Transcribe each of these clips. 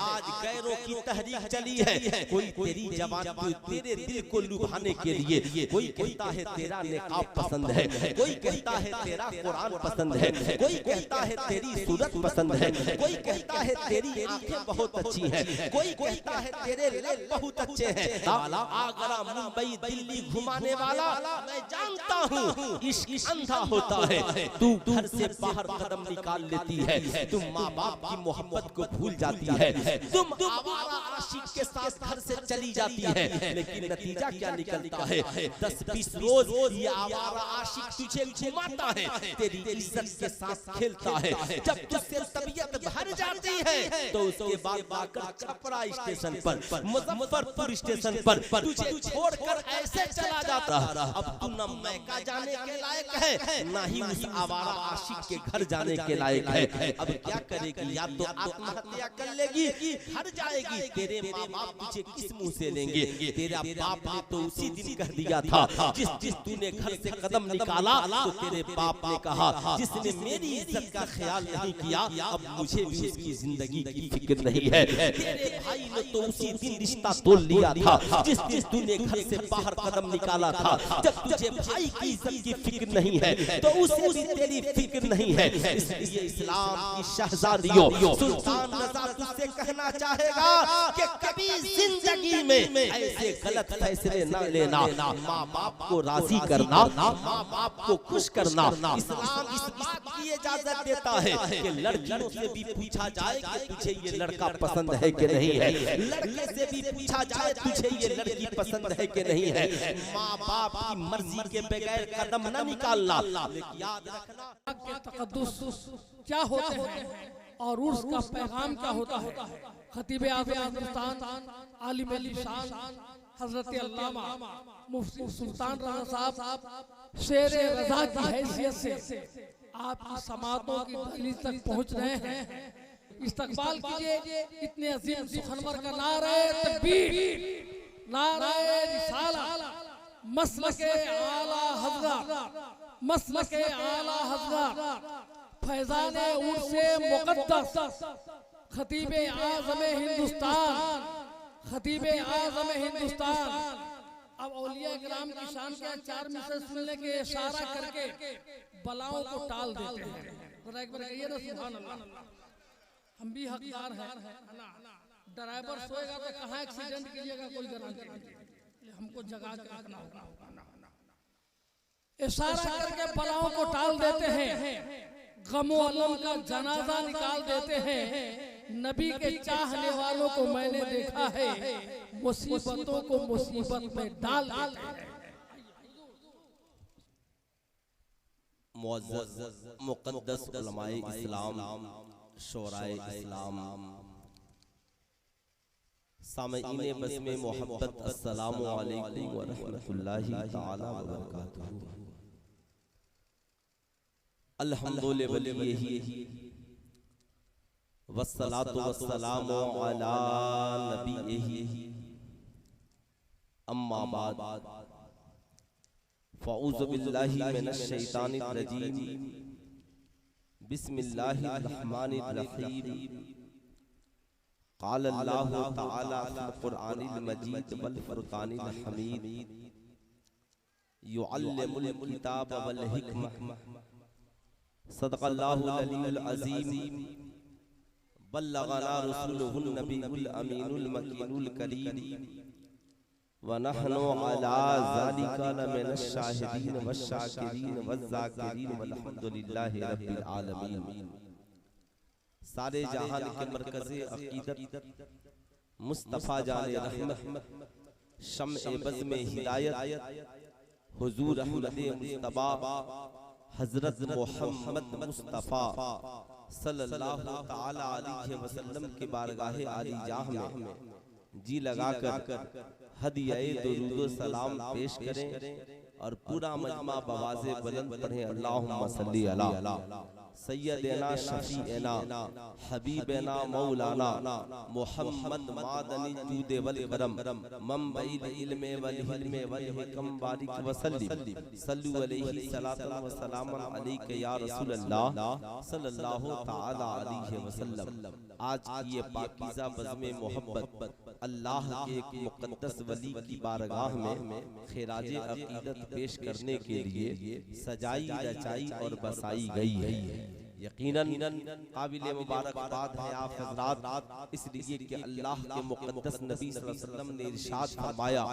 आज गैरों की तहरीक चली है, कोई तेरी जबान तेरे दिल को लुभाने के लिए, कोई कहता है तेरा निकाब पसंद है, कोई कहता है तेरा कुरान पसंद है, कोई कहता है तेरी सूरत पसंद है, कोई कहता है तेरी आंखें बहुत अच्छी हैं, कोई कहता है तेरे लब बहुत अच्छे हैं। आगरा मुंबई दिल्ली घुमाने वाला, मैं जानता हूँ इश्क अंधा होता है। तू घर से बाहर कदम निकाल लेती है, तुम माँ बाप की मोहब्बत को भूल जाती है, तुम आवारा आशिक के साथ घर से चली जाती है, लेकिन नतीजा क्या निकलता है? 10-20 रोज ये आवारा आशिक तुझे घुमाता है, तेरी इज्जत के साथ खेलता है। जब तुझसे तबीयत भर जाती है तो उसके बाद आकर छपरा स्टेशन पर, मुजफ्फरपुर स्टेशन पर तुझे छोड़कर ऐसे चला जाता है। अब तू न मैका जाने के लायक है, ना ही उस आवारा आशिक के घर जाने के लायक है। अब क्या करेगी? या तो आत्महत्या कर लेगी, घर जाएगी, तेरे माँ बाप तुझे किस मुंह से लेंगे? तेरा बाप ने तो उसी दिन कह दिया था, जिस तूने घर से कदम निकाला तो तेरे बाप ने कहा, जिसने मेरी इज्जत का ख्याल नहीं किया, अब मुझे भी उसकी जिंदगी की फिक्र नहीं है। तेरे भाई ने तो उसी दिन रिश्ता तोड़ लिया था, जिस दिन तूने घर से बाहर कदम निकाला था। जब तुझे भाई की इज्जत की फिक्र नहीं है तो उसे भी तेरी फिक्र नहीं है। इसलिए इस्लाम की शहजादियों, सुल्तान रज़ा तुझसे कहना चाहेगा कि कभी जिंदगी में ऐसे गलत फैसले न लेना, माँ बाप को राजी करना, माँ बाप को खुश करना। इस्लाम इस बात की इजाजत देता है कि लड़कियों से भी पूछा जाए कि तुझे ये लड़का पसंद है कि नहीं है, लड़के से भी पूछा जाए तुझे ये लड़की पसंद है कि नहीं है। माँ बाप की मर्जी के बगैर कदम न निकालना। लेकिन याद रखना के तक़द्दुस क्या होते हैं और उसका पैगाम क्या होता है। खतीब आज़म हिंदुस्तान आलिम लिसान हजरत अल्लामा मुफ्ती सुल्तान रज़ा साहब शेर रज़ा की हैसियत से आपकी समातों की दहलीज तक पहुंच रहे हैं। इस्तकबाल कीजिए इतने अजीम सुखनवर का नारे तकबीर, नारे रिसाला, मसलके आला हज़रत, मसलके आला हज़रत, फैज़ाने उर्से मुक़द्दस, खतीब आज़म हिंदुस्तान, खतीब आज़म हिंदुस्तान। अब औलिया किराम की शान के 4 मिसरे सुनने के इशारा करके बलाओं को टाल देते हैं। जरा एक बार कहिए ना सुभान अल्लाह। हम भी हकदार हैं। ड्राइवर सोएगा तो कहाँ एक्सीडेंट कीजिएगा, कोई गारंटी नहीं, हमको जगा के रखना होगा। इशारा करके बलाओं को टाल देते हैं, गमो अलम का जनाजा निकाल देते हैं। नबी के चाहने वालों को मैंने देखा है, मुसीबतों को मुसीबत में डाल देते हैं। मुअज़्ज़ज़ मुक़द्दस उलमाए इस्लाम, शोराए इस्लाम, सामईने बस्मे मोहब्बत, अस्सलामु अलैकुम व रहमतुल्लाहि तआला व बरकातुहू। अल्हम्दुलिल्लाह वस्सलातु वस्सलामु अला नबिय्यिही, अम्मा बाद, फ़अऊज़ु बिल्लाहि मिनश शैतानिर रजीम, बिस्मिल्लाहिर रहमानिर रहीम। क़ाल अल्लाहु तआला फ़िल क़ुरआनिल मजीद वल फ़ुरक़ानिल हमीद, युअल्लिमुल किताब वल हिकमह, सदक़ल्लाहुल अलीयुल अज़ीम, बल्लगना रसूलुहुन नबियुल अमीनुल मकीनुल करीम, व नहनु अला ज़ालिका लमिनश शाहिदीन वश्शाकिरीन वज़्ज़ाकिरीन वल्हम्दुलिल्लाहि रब्बिल आलमीन। सारे जहान के मरकज़े अक़ीदत मुस्तफ़ा जाने रहमत, शम्ए बज़ में हिदायत, हुज़ूर अहमद मुस्तफ़ा हज़रत मोहम्मद मुस्तफ़ा सल्लल्लाहु तआला अलैहि वसल्लम की बारगाहे आली जाह में जी लगाकर हदियाए दुरूद व सलाम पेश करें और पूरा मजमा बवाज़े बुलंद पढ़ें। अल्लाहुम्मा सल्ली अला सैयदना शफीना हबीबना मौलाना मोहम्मद मादनी जूदे वल करम मंबइल इल्म वल हिल्म वल हिकम बारिक वसल्लिम सल्लु अलैहि सलातन व सलामन अलैका या रसूल अल्लाह सल्लल्लाहु तआला अलैहि वसल्लम। आज की ये पाकीज़ा बज़्म मोहब्बत अल्लाह के एक मुक़द्दस वली की बारगाह में खिराज अक़ीदत पेश करने के लिए सजाई रचाई और बसाई गई है। यकीनन काबिल मुबारकबाद है आप हज़रात, इसलिए कि अल्लाह के मुक़द्दस नबी सल्लल्लाहु अलैहि वसल्लम ने इरशाद फरमाया,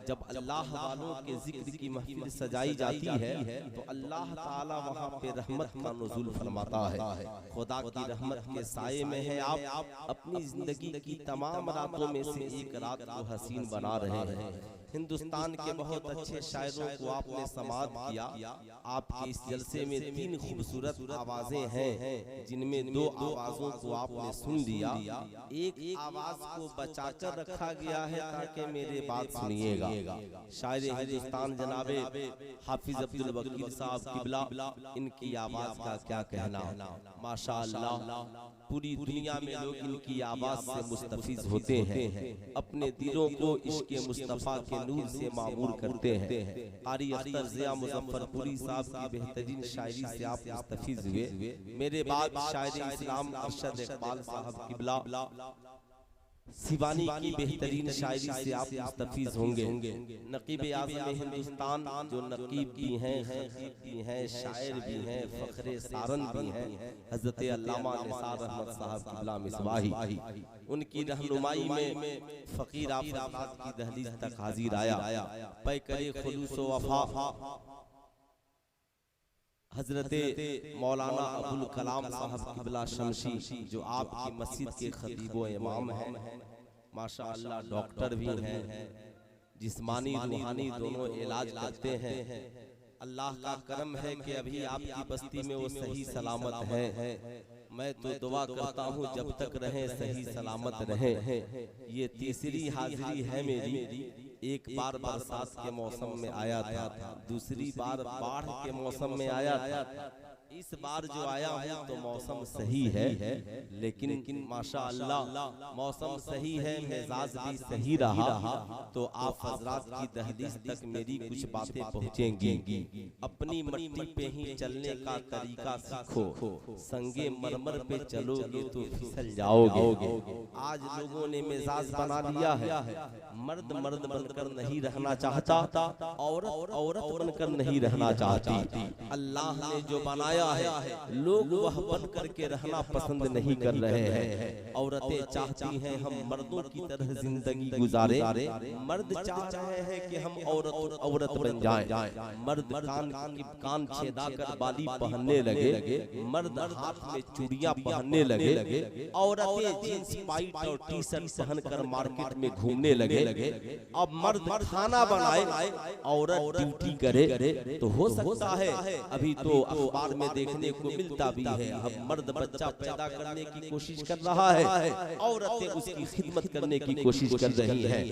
जब अल्लाह वालों के जिक्र की महफिल सजाई जाती है तो अल्लाह ताला वहाँ पे रहमत का नुज़ूल फरमाता है। खुदा की रहमत के साये में है आप अपनी जिंदगी की तमाम रातों में से एक रात को हसीन बना रहे हैं। हिंदुस्तान के बहुत अच्छे शायरों को आपने समाअत किया। आपके इस जलसे में 3 खूबसूरत आवाजें हैं, जिनमें 2 आवाजों को आपने सुन लिया। एक आवाज को बचाकर रखा गया है ताकि मेरे बात सुनिएगा। शायर हिंदुस्तान जनाबे हाफिज अब्दुल वकील साहब किबला, इनकी आवाज का क्या कहना, माशाअल्लाह पूरी दुनिया में लोग इनकी आवाज से मुस्तफिज होते हैं, अपने दिलों को इश्क़े मुस्तफ़ा के नूर से मामूर करते हैं। कारी अख्तर ज़िया मुज़फ्फरपुरी साहब की बेहतरीन शायरी से आप मुस्तफिज हुए। मेरे बाद शायर इस्लाम अरशद इकबाल साहब किबला सिवानी की बेहतरीन शायरी से आप मुस्तफिज होंगे। नकीब आज़म हिंदुस्तान जो नकीब भी हैं, शायर भी हैं, फ़ख्रे सारन भी हैं, हज़रत अल्लामा निसार अहमद साहब किबला मिसबाही, उनकी रहनुमाई में फ़कीर आप हज़रात की दहलीज तक हाजिर आया। पैकरे खुलूस व वफ़ा हजरत मौलाना अबुल कलाम साहब किबला शमशी, जो आपकी मस्जिद के खतीब व इमाम हैं, माशाअल्लाह डॉक्टर भी हैं, जिस्मानी रूहानी दोनों इलाज करते हैं। अल्लाह का करम है कि अभी आपकी बस्ती में वो सही सलामत हैं। मैं तो दुआ करता हूँ जब तक रहें सही सलामत रहें। ये तीसरी हाजिरी है मेरी। एक बार बरसात के मौसम में आया था, दूसरी बार बाढ़ के मौसम में आया था, इस बार जो आया हूँ तो मौसम सही है, लेकिन माशाअल्लाह मौसम सही है, मिजाज भी सही रहा, तो आप हजरात की दहलीज तक मेरी कुछ बातें पहुँचेंगी। अपनी मट्टी पे ही चलने का तरीका सीखो, संगे मरमर पे चलोगे तो फिसल जाओगे। आज लोगों ने मिजाज बना लिया है, मर्द मर्द बनकर नहीं रहना चाहता, औरत औरत बनकर नहीं रहना चाहती। अल्लाह ने जो बनाया है लोग वह बन करके रहना पसंद नहीं कर रहे हैं। औरतें चाहती हैं हम मर्दों की तरह जिंदगी गुजारे, मर्द चाह रहे हैं कि हम औरत बन जाएं। मर्द कान छेदा कर बाली पहनने लगे, मर्द हाथ में चूड़ियां पहनने लगे, औरतें जींस पैंट और टी शर्ट पहनकर मार्केट में घूमने लगे। अब मर्द खाना बनाए, औरत ड्यूटी करे, तो हो सकता है अभी तो अखबार में देखने को मिलता भी है, अब मर्द बच्चा पैदा करने की कोशिश कर रहा है, औरतें उसकी खिदमत करने की कोशिश कर रही हैं।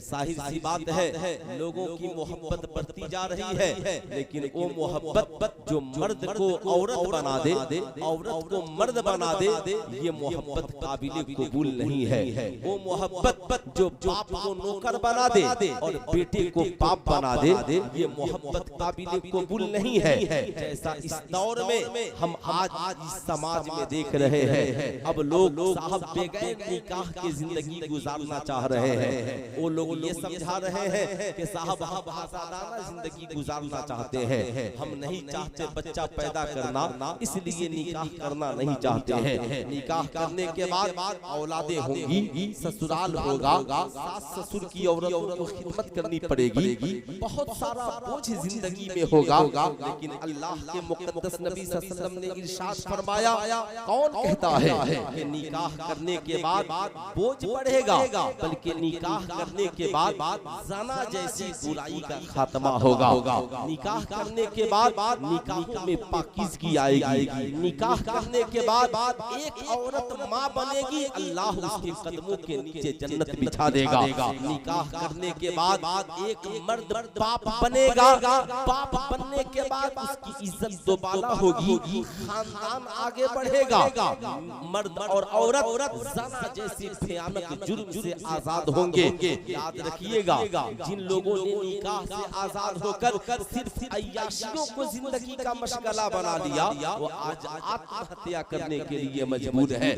जाहिर सी बात है लोगों की मोहब्बत बढ़ती जा रही है, लेकिन वो मोहब्बत जो मर्द को औरत बना दे, औरत को मर्द बना दे, ये मोहब्बत काबिल कबूल नहीं है। वो मोहब्बत जो बाप को नौकर बना दे और बेटे को बाप बना दे, ये मोहब्बत काबिल कबूल नहीं है। जैसा इस दौर में हम आज इस समाज में देख रहे हैं, अब लोग साहब बेगैर निकाह की जिंदगी गुजारना चाह रहे हैं। वो लोग ये समझा रहे हैं कि साहब हम आजादाना जिंदगी गुजारना चाहते हैं, हम नहीं चाहते बच्चा पैदा करना, इसलिए निकाह करना नहीं चाहते हैं। निकाह करने के बाद औलादें होंगी, ससुराल होगा, सास ससुर की औरतों को खिदमत करनी पड़ेगी, बहुत सारा बोझ जिंदगी में होगा। लेकिन अल्लाह के मुक़द्दस नबी सल्लल्लाहु अलैहि वसल्लम ने इरशाद फरमाया, कौन कहता है कि निकाह करने के बाद बोझ बढ़ेगा, बल्कि निकाह करने के बाद ज़ना जैसी बुराई का खात्मा होगा। निकाह करने के बाद निकाह में पाकीज़गी आएगी, निकाह करने के बाद एक औरत माँ बनेगी, अल्लाह उसके कदमों के नीचे जन्नत बिछा देगा। निकाह करने के बाद एक मर्द बाप बनेगा, बाप बनने के बाद उसकी इज्जत दोबारा होगी, खानदान आगे बढ़ेगा। मर्द और औरत ज़ना जैसे भयानक जुर्म से आजाद होंगे। याद रखिएगा, जिन लोगों ने निकाह से आजाद होकर सिर्फ अय्याशियों को जिंदगी का मशगला बना लिया, वो आज आत्महत्या करने के लिए मजबूर है।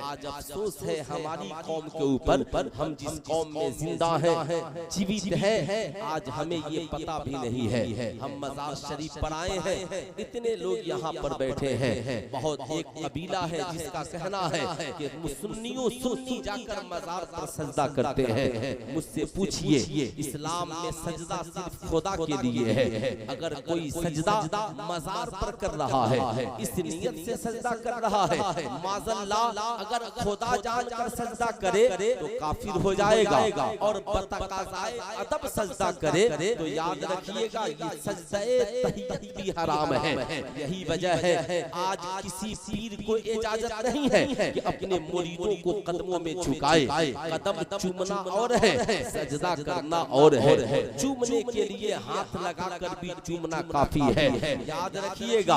आज अफसोस है हमारी कौम के ऊपर, हम जिस कौम में जिंदा हैं, जीवित हैं, आज हमें ये पता भी नहीं है। हम मजार शरीफ पर आए हैं, इतने लोग यहाँ पर बैठे हैं। बहुत एक कबीला है जिसका कहना है कि सुन्नियों सुन्नी जाकर मजार पर सजदा करते हैं। मुझसे पूछिए, इस्लाम में सजदा सिर्फ खुदा के लिए है। अगर कोई सजदा मजार पर कर रहा है, इस नियत से सजदा कर रहा है, माज़ल्लाह अगर खुदा जानकर सजदा करे तो काफिर हो जाएगा, और बतकाज़ाए अदब सजदा करे तो याद रखिएगा ये सजदाए तहियत भी हराम है। यही वजह है आज किसी पीर को इजाजत नहीं है कि अपने मुरीदों को कदमों में झुकाए। कदम चूमना और है, सजदा करना और है। चूमने के लिए हाथ लगाकर भी चूमना काफी है। याद रखिएगा,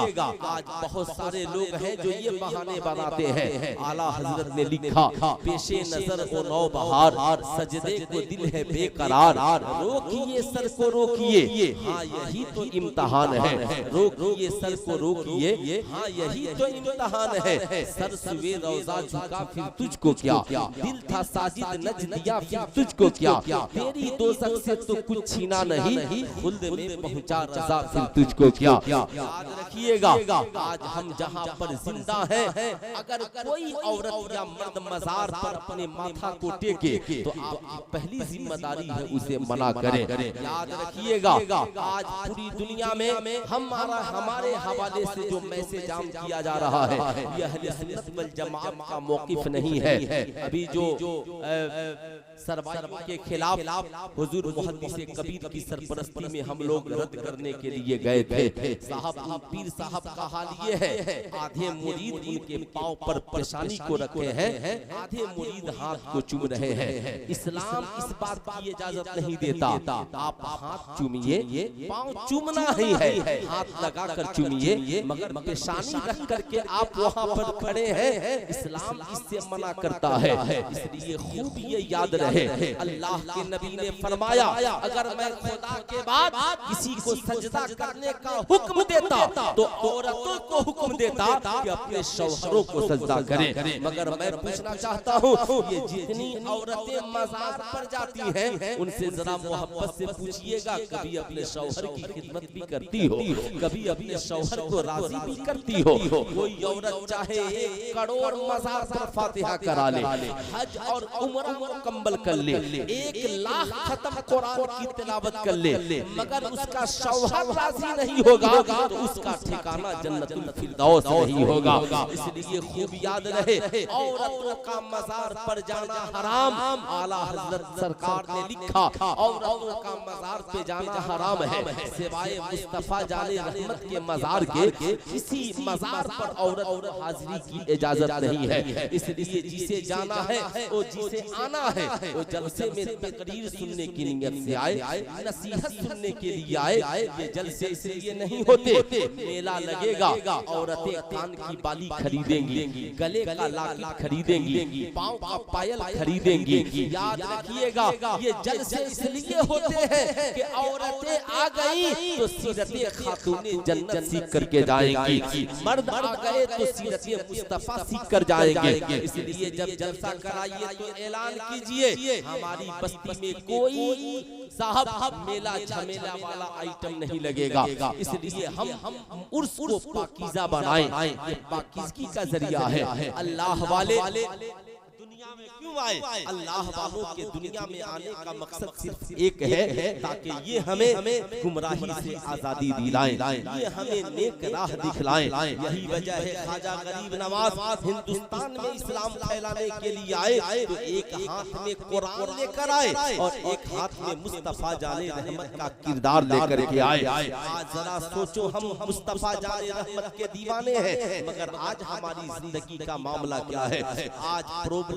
आज बहुत सारे लोग हैं जो ये बहाने बनाते हैं। आला हजरत ने लिखा, पेशे नजर ओ नौ बहार, सजदे को दिल है बेकरार, रोकिए सर को रोकिए, हाँ यही तो इम्तिहान है। रोकिए सर को रोकिए, हाँ यही तो इम्तिहान है। सर सुबह रोजा झुका फिर तुझको क्या, दिल था साजिद नज दिया फिर तुझको क्या, तेरी दोज़ख से तो कुछ छीना नहीं, खुल्द में पहुंचा रज़ा फिर तुझको क्या। याद रखिएगा, आज हम जहाँ पर जिंदा हैं, अगर कोई औरत या मर्द मजार पर अपने माथा को टेके तो आपकी पहली जिम्मेदारी है उसे मना करें। याद रखिएगा, आज पूरी दुनिया में हमारे हवाले से जो मैसेज आम किया जा रहा है, यह अहले सुन्नत वल जमात का मौकिफ नहीं है। अभी जो सरवाइव के खिलाफ हुजूर मुहद्दिस कबीर की सरपरस्ती में हम लोग रद्द करने के लिए गए थे। साहब पीर साहब का हाल ये है, आधे मुरीद उनके पांव पर पेशानी को रखे हैं, आधे मुरीद हाथ को चूम रहे हैं। इस्लाम इस बात की इजाजत नहीं देता। आप हाथ चूमिए, पांव चूमना ही है, हाथ लगाकर चूमिए, मगर पेशानी रख करके आप वहां पर खड़े हैं, इस्लाम इससे मना करता है। इसलिए खूब ये याद रहे, अल्लाह के नबी ने फरमाया, अगर मैं खुदा के बाद किसी को सजदा करने का हुक्म देता तो औरतों को हुक्म देता कि अपने शौहरों को सजदा करें। मगर मैं पूछना चाहता हूँ, ये जितनी औरतें मजार पर जाती हैं, उनसे जरा मोहब्बत से पूछिएगा, कभी अपने शौहर की खिदमत भी करती हो, कभी अपने शौहर को राजी भी करती हो? कोई औरत चाहे 1 करोड़ मजार पर फातिहा करा ले, हज और उम्र मुकम्मल कर ले, 1 लाख खत्म कुरान की तिलावत कर ले, मगर उसका शौहर राजी नहीं होगा तो उसका ठिकाना जन्नतुल फिरदौस नहीं होगा। इसलिए खूब याद रहे, औरतों का मजार पर जाना हराम। आला हजरत सरकार ने लिखा, औरतों का मजार पे जाना हराम है, सिवाय मुस्तफा जाने रहमत के मजार के किसी मजार पर औरत हाजिरी की इजाजत नहीं है। इसलिए जिसे जाना है और जिसे आना है वो जलसे में तकरीर सुनने की नियत से आए, नसीहत सुनने के लिए आए। ये जलसे इसलिए नहीं होते, मेला लगेगा, औरतें कान की बाली खरीदेंगी, गले का लाला खरीदेंगी, पाँव का पायल खरीदेंगी। याद रखिएगा, ये जलसे इसलिए होते हैं कि औरतें आ गई तो सीरते खातूने जन्नत सीख करके जाएंगी, मर्द आ गए तो सीरते मुस्तफा सीख कर जाएंगे। इसलिए जब जलसा कराइए तो ऐलान कीजिए, हमारी बस्ती में कोई साहब मेला झमेला वाला आइटम नहीं लगेगा। इसलिए हम उर्स को पाकीज़ा बनाएं, ये पाकीज़गी का जरिया है। अल्लाह वाले दुनिया में क्यों आए? अल्लाह वालों के दुनिया में आने का मकसद सिर्फ एक है, ताकि ये हमें गुमराही से आजादी दिलाएं, ये हमें नेक राह दिखलाएं। यही वजह है ख्वाजा गरीब नवाज हिंदुस्तान में इस्लाम फैलाने के लिए आए तो एक हाथ में कुरान लेकर आए और एक हाथ में मुस्तफा जाने रहमत का किरदार लेकर के आए। आज जरा सोचो, हम मुस्तफा जाने रहमत के दीवाने हैं, मगर आज हमारी जिंदगी का मामला क्या है? आज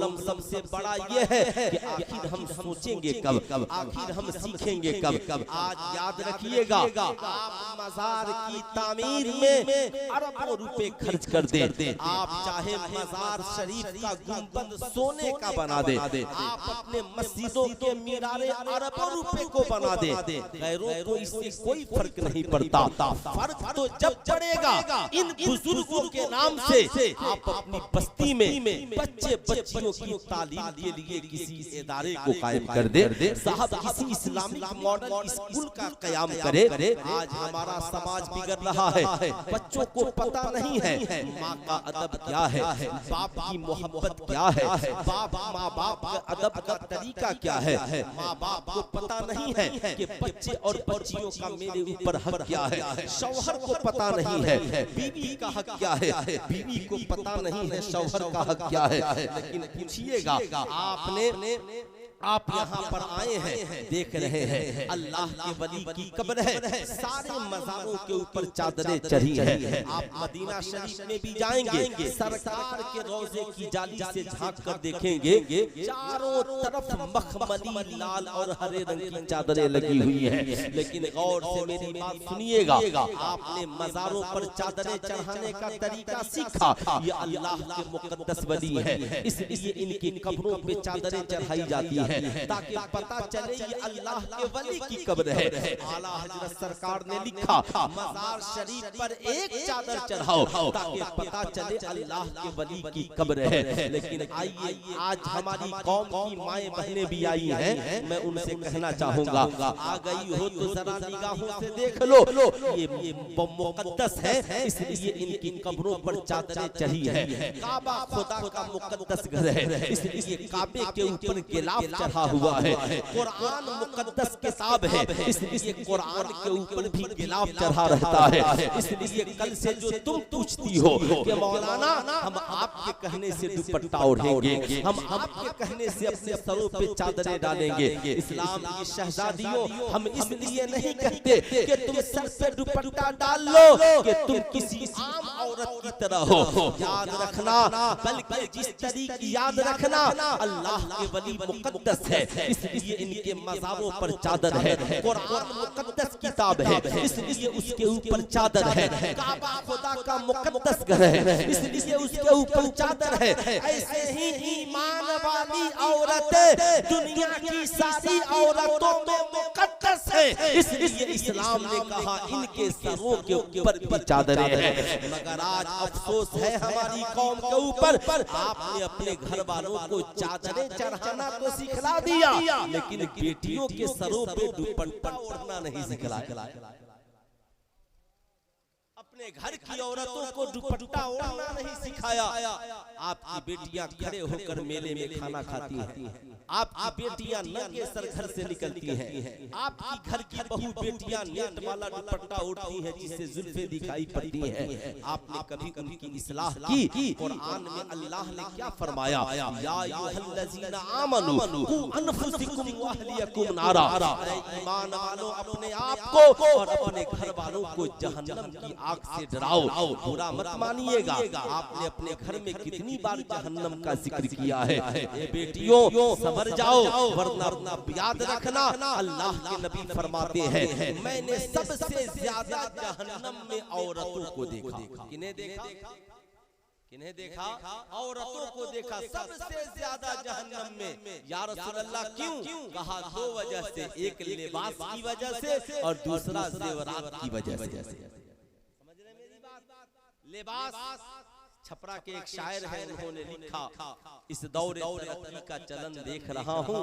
प्रॉब्लम सबसे बड़ा ये है कि आखिर हम सोचेंगे कब, आखिर हम सीखेंगे कब। आज याद रखिएगा, आप मजार की तामीर में अरबों रुपए खर्च कर दे, आप चाहे मजार शरीफ का गुंबद सोने का बना दे, आप अपने मस्जिदों के मीनारे अरबों रुपए को बना दे, गैरों को इससे कोई फर्क नहीं पड़ता। फर्क तो जब पड़ेगा इन बुजुर्गों के नाम से आप अपनी बस्ती में बच्चे बच्चियों की तालीम के लिए किसी इदारे को कायम कर दे, साहब किसी इस्लामिक मॉडल स्कूल का कयाम करे। आज हमारा समाज बिगड़ रहा है, बच्चों को पता नहीं है माँ का अदब क्या है, बाप की मोहब्बत क्या है, माँ बाप का अदब का तरीका क्या है। माँ बाप को पता नहीं है कि बच्चे और बच्चियों का मेरे ऊपर हक क्या है, शौहर को पता नहीं है बीवी का हक क्या है, बीवी को पता नहीं है शौहर का हक क्या है। लेकिन पूछिएगा, आप यहाँ पर आए हैं, देख रहे हैं अल्लाह के वली की कब्र है, सारे मज़ारों के ऊपर चादरें चढ़ी है। आप मदीना शरीफ में भी जाएंगे, सरकार के रोजे की जाली से झांक कर देखेंगे, चारों तरफ मखमली लाल और हरे रंग की चादरें लगी हुई हैं। लेकिन गौर से मेरी बात सुनिएगा, आपने मज़ारों पर चादरें चढ़ाने का तरीका सीखा, ये अल्लाह के मुक़द्दस वली है, इसलिए इनकी कब्रों पे चादरें चढ़ाई जाती है ताकि पता चले ये अल्लाह के वली की कब्र है। आला हजरत सरकार ने लिखा, मज़ार शरीफ पर एक चादर चढ़ाओ ताकि पता चले अल्लाह के वली की कब्र है। लेकिन आइए, आज हमारी कौम की माएँ बहनें भी आई हैं, मैं उनसे कहना चाहूंगा, आ गई हो तो जरा निगाहों से देख लो, ये मुक़द्दस है, इसलिए इनकी कब्रों पर चादरें चढ़ी है। काबा खुदा का मुक़द्दस घर है, इसलिए काबे के ऊपर गिलाफ चढ़ा हुआ है। कुरान मुक़द्दस किताब है, इसलिए कुरान के ऊपर भी गिलाफ चढ़ा रहता है। इसलिए कल से जो तुम पूछती हो कि मौलाना हम आपके कहने से दुपट्टा ओढ़ेंगे, हम आपके कहने से अपने सरों पे चादरें डालेंगे, इस्लाम की शहजादियों, हम इसलिए नहीं कहते कि तुम सर पे दुपट्टा डाल लो कि तुम किसी आम औरत की तरह हो, याद रखना, बल्कि जिस तरीके याद रखना अल्लाह के वली मुक़द्दस है, इसलिए इनके मज़ारों पर चादर है। कुरान मुक़द्दस किताब है, इसलिए उसके ऊपर चादर है। काबा खुदा का मुक़द्दस घर है, इसलिए उसके ऊपर चादर है। ऐसे ही ईमान वाली औरतें दुनिया की सारी औरतों में मुक़द्दस है, इसलिए इस्लाम ने कहा इनके सरों के ऊपर भी चादरें हैं। मगर आज अफसोस है हमारी कौम के ऊपर, आपने अपने घर वालों को चादरें चढ़ाना तो सिखला दिया, लेकिन बेटियों के सरों पे दुपट्टा ओढ़ना नहीं सिखलाया। अपने घर की औरतों को दुपट्टा ओढ़ना नहीं सिखाया। आपकी बेटियां खड़े होकर मेले में खाना खाती हैं, आपकी बेटियां नंगे सर घर से निकलती हैं, आपकी घर की बहू बेटियां नेट वाला दुपट्टा ओढ़ती हैं जिससे जुल्फे दिखाई पड़ती हैं। आपने कभी उनकी इस्लाह की? कुरान में अल्लाह ने क्या फरमाया, या अय्युहल्लज़ीना आमनू कू अनफुसकुम व अहलियकुम नारा, ईमान वालों अपने आप को और अपने घर वालों को जहन्नम की आग से डराओ। बुरा मत मानिएगा, आपने अपने घर में कितनी बार जहन्नम का जिक्र किया है। ये बेटियों समझ जाओ, वरना याद रखना अल्लाह के नबी फरमाते हैं, मैंने सबसे ज्यादा जहन्नम में औरतों को देखा। किन्हें देखा? किन्हें देखा? औरतों को देखा सबसे ज्यादा जहन्नम में। या रसूल अल्लाह क्यों? कहा दो वजह से, एक लिबास की वजह से और दूसरा ज़ेवरात की वजह से। समझ रहे मेरी बात? लिबास, छपरा के एक शायर है, उन्होंने लिखा, इस दौरे तरक्की का चलन देख रहा हूँ,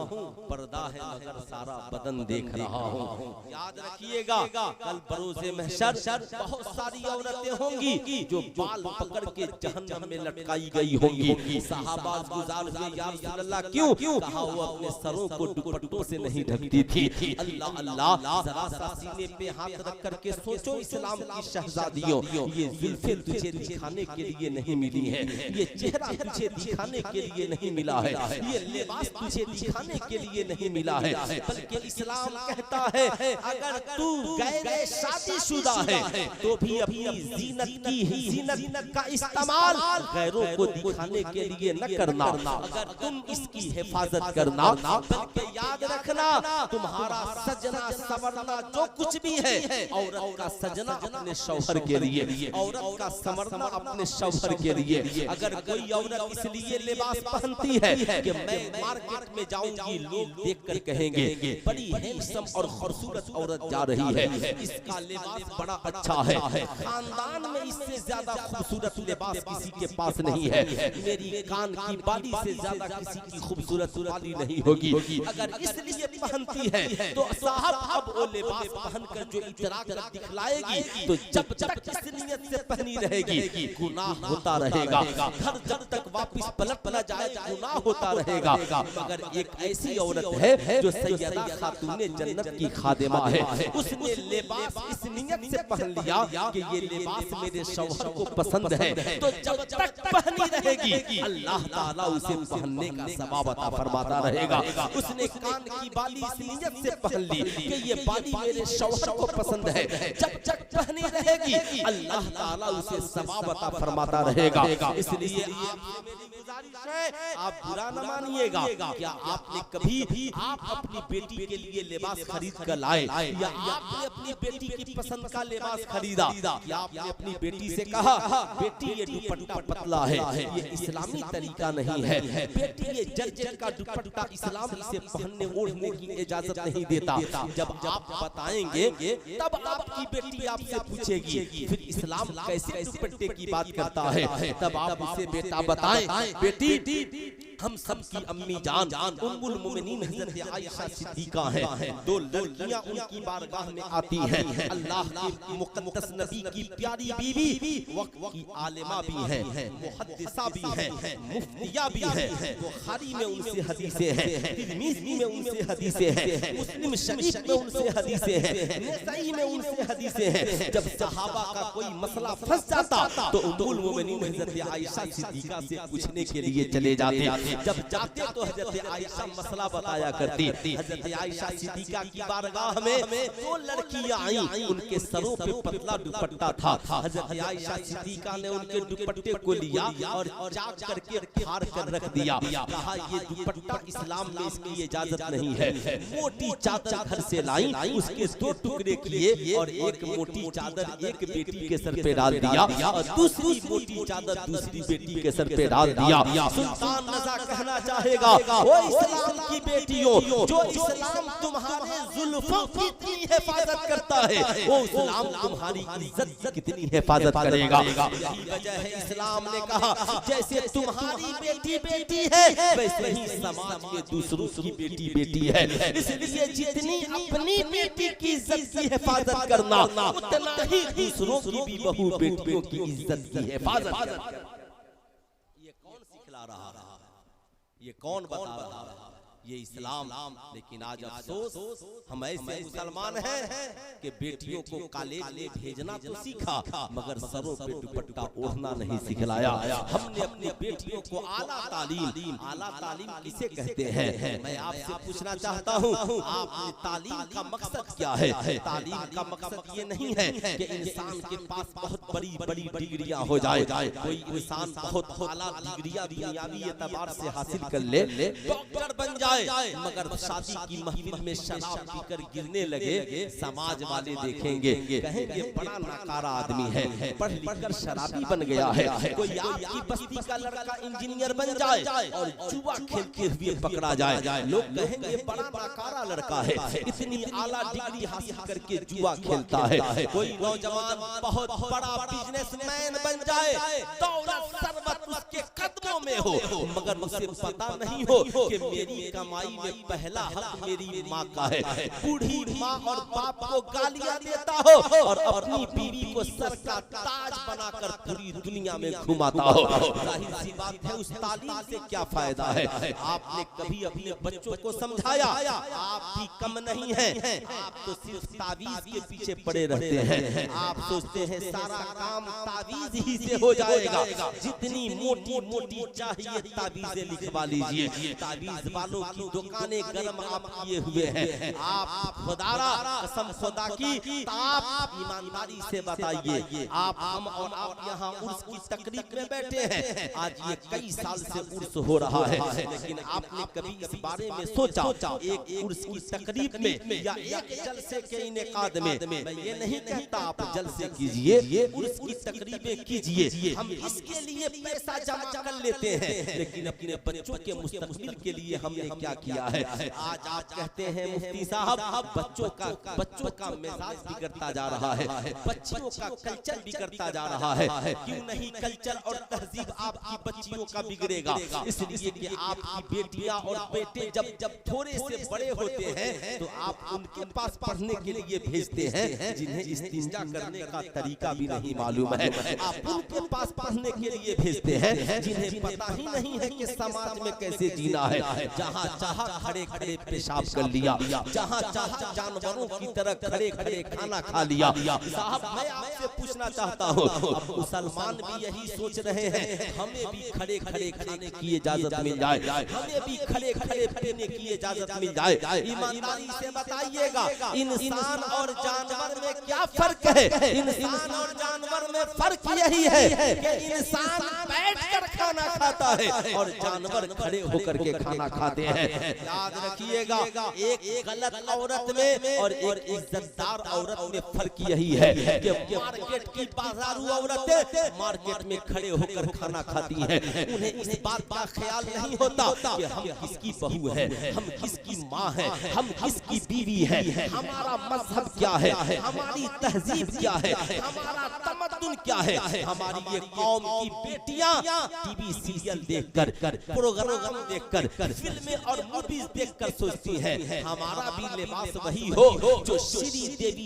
पर्दा है मगर सारा बदन देख रहा हूँ। याद रखिएगा, कल बरोज़े महशर बहुत सारी औरतें होंगी जो बाल पकड़ के जहन्नम में लटकाई गई होंगी। सहाबा गुजार हुए, या रसूल अल्लाह क्यों? कहा वो अपने सरों को दुपट्टों से नहीं ढकती थी। अल्लाह अल्लाह, जरा सा सीने पे हाथ रख करके सोचो, इस्लाम की शहजादियों, ये जुल्फे तुझे दिखाने के लिए नहीं मिली है, ये चेहरा तुझे दिखाने के लिए नहीं मिला है, ये लिबास तुझे दिखाने के लिए नहीं मिला है, बल्कि इस्लाम कहता है अगर तू गैर शादीशुदा है तो भी अपनी जीनत का इस्तेमाल गैरों को दिखाने के लिए न करना। अगर तुम इसकी हिफाजत करना, बल्कि याद रखना तुम्हारा सजना संवरना जो कुछ भी है, औरत का सजना अपने शौहर के लिए, औरत का संवरना अपने शौहर के लिए। अगर कोई औरत इसलिए लिबास पहनती है कि मैं मार्केट में जाऊंगी, लोग देखकर कहेंगे बड़ी हैंडसम और खूबसूरत औरत जा रही है, इसका लिबास बड़ा अच्छा है, खानदान में इससे ज्यादा खूबसूरत लिबास किसी के पास नहीं है, मेरी कान की बाली से ज्यादा किसी की खूबसूरत बाली नहीं होगी। अगर इसलिए पहनती है तो साहब अब वो लिबास पहनकर जो इतरा कर दिखलाएगी, तो जब तक इस नियत से पहनी रहेगी गुनाह होता रहेगा, घर जब तक वापस पलट न जाए गुनाह होता रहेगा। मगर एक ऐसी औरत है जो सैयदा खातूने जन्नत की खादिमा है, उसने लिबास इस नियत से पहन लिया कि ये लिबास मेरे शौहर को पसंद है, तो जब तक पहनी रहेगी अल्लाह ताला उसे पहनने का सवाब अता फरमाता रहेगा। उसने कान की बाली इस नियत से पहन ली कि ये बाली मेरे शौहर को पसंद है, जब तक पहनी रहेगी अल्लाह ताला उसे सवाब अता फरमाता रहेगा। इसलिए मेरी गुजारिश है आप बुरा न मानिएगा, क्या आपने कभी भी आप अपनी बेटी के लिए लिबास खरीद कर लाए, या आपने अपनी बेटी की पसंद का लिबास खरीदा, या आपने अपनी बेटी से कहा बेटी ये दुपट्टा पतला है, ये इस्लामी तरीका नहीं है, बेटी ये जर्जेट का दुपट्टा इस्लाम इसे पहनने ओढ़ने की इजाजत नहीं देता। जब आप बताएंगे तब आपकी बेटी आपसे पूछेगी फिर इस्लाम कैसे दुपट्टे की बात करता है, तब आप उसे बेटा बताएं बेटी हम सब की अम्मी जान उम्मुल मोमिनीन हज़रत आयशा सिद्दीका है, दो लड़कियां उनकी बारगाह में आती हैं, अल्लाह के मुक़द्दस नबी की प्यारी बीवी, वक्त की आलिमा भी है, मुहद्दिसा भी है, मुफ्तिया भी है, बुखारी में उनसे हदीसें हैं, तिर्मिज़ी में उनसे हदीसें हैं, मुस्लिम शरीफ में उनसे हदीसें हैं, नसाई में उनसे हदीसें हैं। जब सहाबा का कोई मसला फंस जाता तो उम्मुल मोमिनीन हज़रत आयशा सिद्दीका से पूछने के लिए चले जाते, जब जाते तो हज़रत आयशा मसला बताया करती। हज़रत आयशा सिद्दीका की बारगाह में दो लड़कियां आई, उनके सरों पे पतला दुपट्टा था, हज़रत आयशा सिद्दीका ने उनके दुपट्टे को लिया और चाक करके फाड़ कर रख दिया, कहा ये दुपट्टा इस्लाम में इसकी इजाजत नहीं है। मोटी चादर घर से लाई, उसके दो टुकड़े किए और एक मोटी चादर एक बेटी के सर पे डाल दिया और दूसरी मोटी चादर दूसरी बेटी के सर पे डाल दिया। सुल्तान नज़ा कहना चाहेगा ओ इस्लाम की बेटियों, जो इस्लाम तुम्हारे जुल्फों की कितनी हिफाजत करता है, वो इस्लाम तुम्हारी इज्जत कितनी हिफाजत करेगा। यही वजह है इस्लाम ने कहा जैसे तुम्हारी बेटी बेटी है वैसे ही समाज के दूसरों की बेटी बेटी है, इसलिए जितनी अपनी बेटी की इज्जत की हिफाजत करना उतना ही दूसरों की भी बहू बेटियों की इज्जत की हिफाजत करना। ये कौन सिखला रहा है, ये कौन बता रहा है, ये इस्लाम। लेकिन आज अफसोस हम ऐसे मुसलमान हैं कि बेटियों को कॉलेज में भेजना तो सीखा मगर सरों पे दुपट्टा ओढ़ना नहीं सिखलाया। हमने अपनी बेटियों को आला तालीम किसे कहते हैं, मैं आपसे पूछना चाहता हूँ आपने तालीम का मकसद क्या है? तालीम का मकसद ये नहीं है कि इंसान के पास बहुत बड़ी बड़ी डिग्रियां हो जाए, कोई इंसान बहुत आला डिग्रियां दुनियावी एतबार से हासिल कर ले, डॉक्टर बन जाए, मगर शादी की महफिल में शराब पीकर गिरने लगे, समाज वाले देखेंगे कहेंगे बड़ा नाकारा आदमी है, पढ़ लिख कर शराबी बन गया है। कोई आपकी बस्ती का लड़का इंजीनियर बन जाए और जुआ खेलते हुए पकड़ा जाए, लोग कहेंगे बड़ा नाकारा लड़का है, इतनी आला डिग्री हासिल करके जुआ खेलता है। कोई नौजवान बहुत बड़ा बिजनेसमैन बन जाए, दौलत सर्वत उसके कदमों में हो, मगर उसे पता नहीं हो कि मेरी कमाई में पहला हक मेरी माँ का है। बूढ़ी माँ और बाप को गालियां देता हो और अपनी बीवी को सर का ताज बनाकर पूरी दुनिया में घुमाता हो, जाहिर सी बात है उस तालीम से क्या फायदा है। आपने कभी अपने बच्चों को समझाया आप भी कम नहीं हैं, आप तो सिर्फ तावीज के पीछे पड़े रहते हैं। आप सोचते हैं सारा काम तावीज ही से हो जाएगा, जितनी मोटी मोटी चाहिए तावीजें लिखवा लीजिए। तावीज वालों की दुकानें गर्म आप किए हुए हैं। आप खुदारा कसम खुदा की आप ईमानदारी से बताइए, आप हम और आप यहाँ उर्स की तकरीब में बैठे हैं। आज ये कई साल से उर्स हो रहा है, लेकिन आपने कभी इस बारे में सोचा एक उर्स की तकरीब में या एक जलसे के इनेकाद में, मैं ये नहीं कहता आप जलसे कीजिए, उर्स की तकरीबें कीजिए, हम इसके लिए पैसा जमा कर लेते हैं, लेकिन अपने बच्चों के मुस्तकबिल के लिए हमने क्या किया है। आज आप कहते हैं मुफ्ती साहब बच्चों का मिजाज बिगड़ता जा रहा है, बच्चियों का कल्चर बिगड़ता जा रहा है। क्यों नहीं कल्चर और तहजीब आपकी बच्चियों का बिगड़ेगा? इसलिए कि आपकी बेटियां और बेटे जब थोड़े से बड़े होते हैं तो आप उनके पास पढ़ने के लिए भेजते हैं जिन्हें इस्तिंजा करने का तरीका भी नहीं मालूम है। आप उनके पास पढ़ने के लिए भेजते हैं जिन्हें पता ही नहीं है कि समाज में कैसे जीना है। जहाँ चाहा खड़े खड़े पेशाब कर लिया, जहाँ चाहा जानवरों की तरह खड़े खड़े खाना खा लिया। साहब मैं आपसे पूछना चाहता हूँ, अब मुसलमान भी यही सोच रहे हैं हमें भी खड़े खड़े खाने की इजाजत मिल जाए, हमें भी खड़े खड़े पीने की इजाजत मिल जाए। ईमानदारी से बताइएगा इंसान और जानवर में क्या फर्क है? इंसान और जानवर में फर्क यही है कि इंसान बैठकर खाना खाता है और जानवर खड़े होकर के खाना खाते हैं। याद रखिएगा एक गलत औरत में और एक इज्जतदार औरत में फर्क यही है कि मार्केट की बाजारू औरतें मार्केट में खड़े होकर खाना खाती हैं, उन्हें इस बात का ख्याल नहीं होता कि हम किसकी बहू है, हम किसकी माँ है, हम किसकी बीवी है, हमारा मजहब क्या है, हमारी तहजीब क्या है, हमारा तमद्दुन क्या है। हमारी ये कौम की बेटियां टीवी सीरियल देखकर, प्रोग्राम देखकर, फिल्में और मूवीज देखकर सोचती हैं हमारा भी लिबास वही हो जो श्री देवी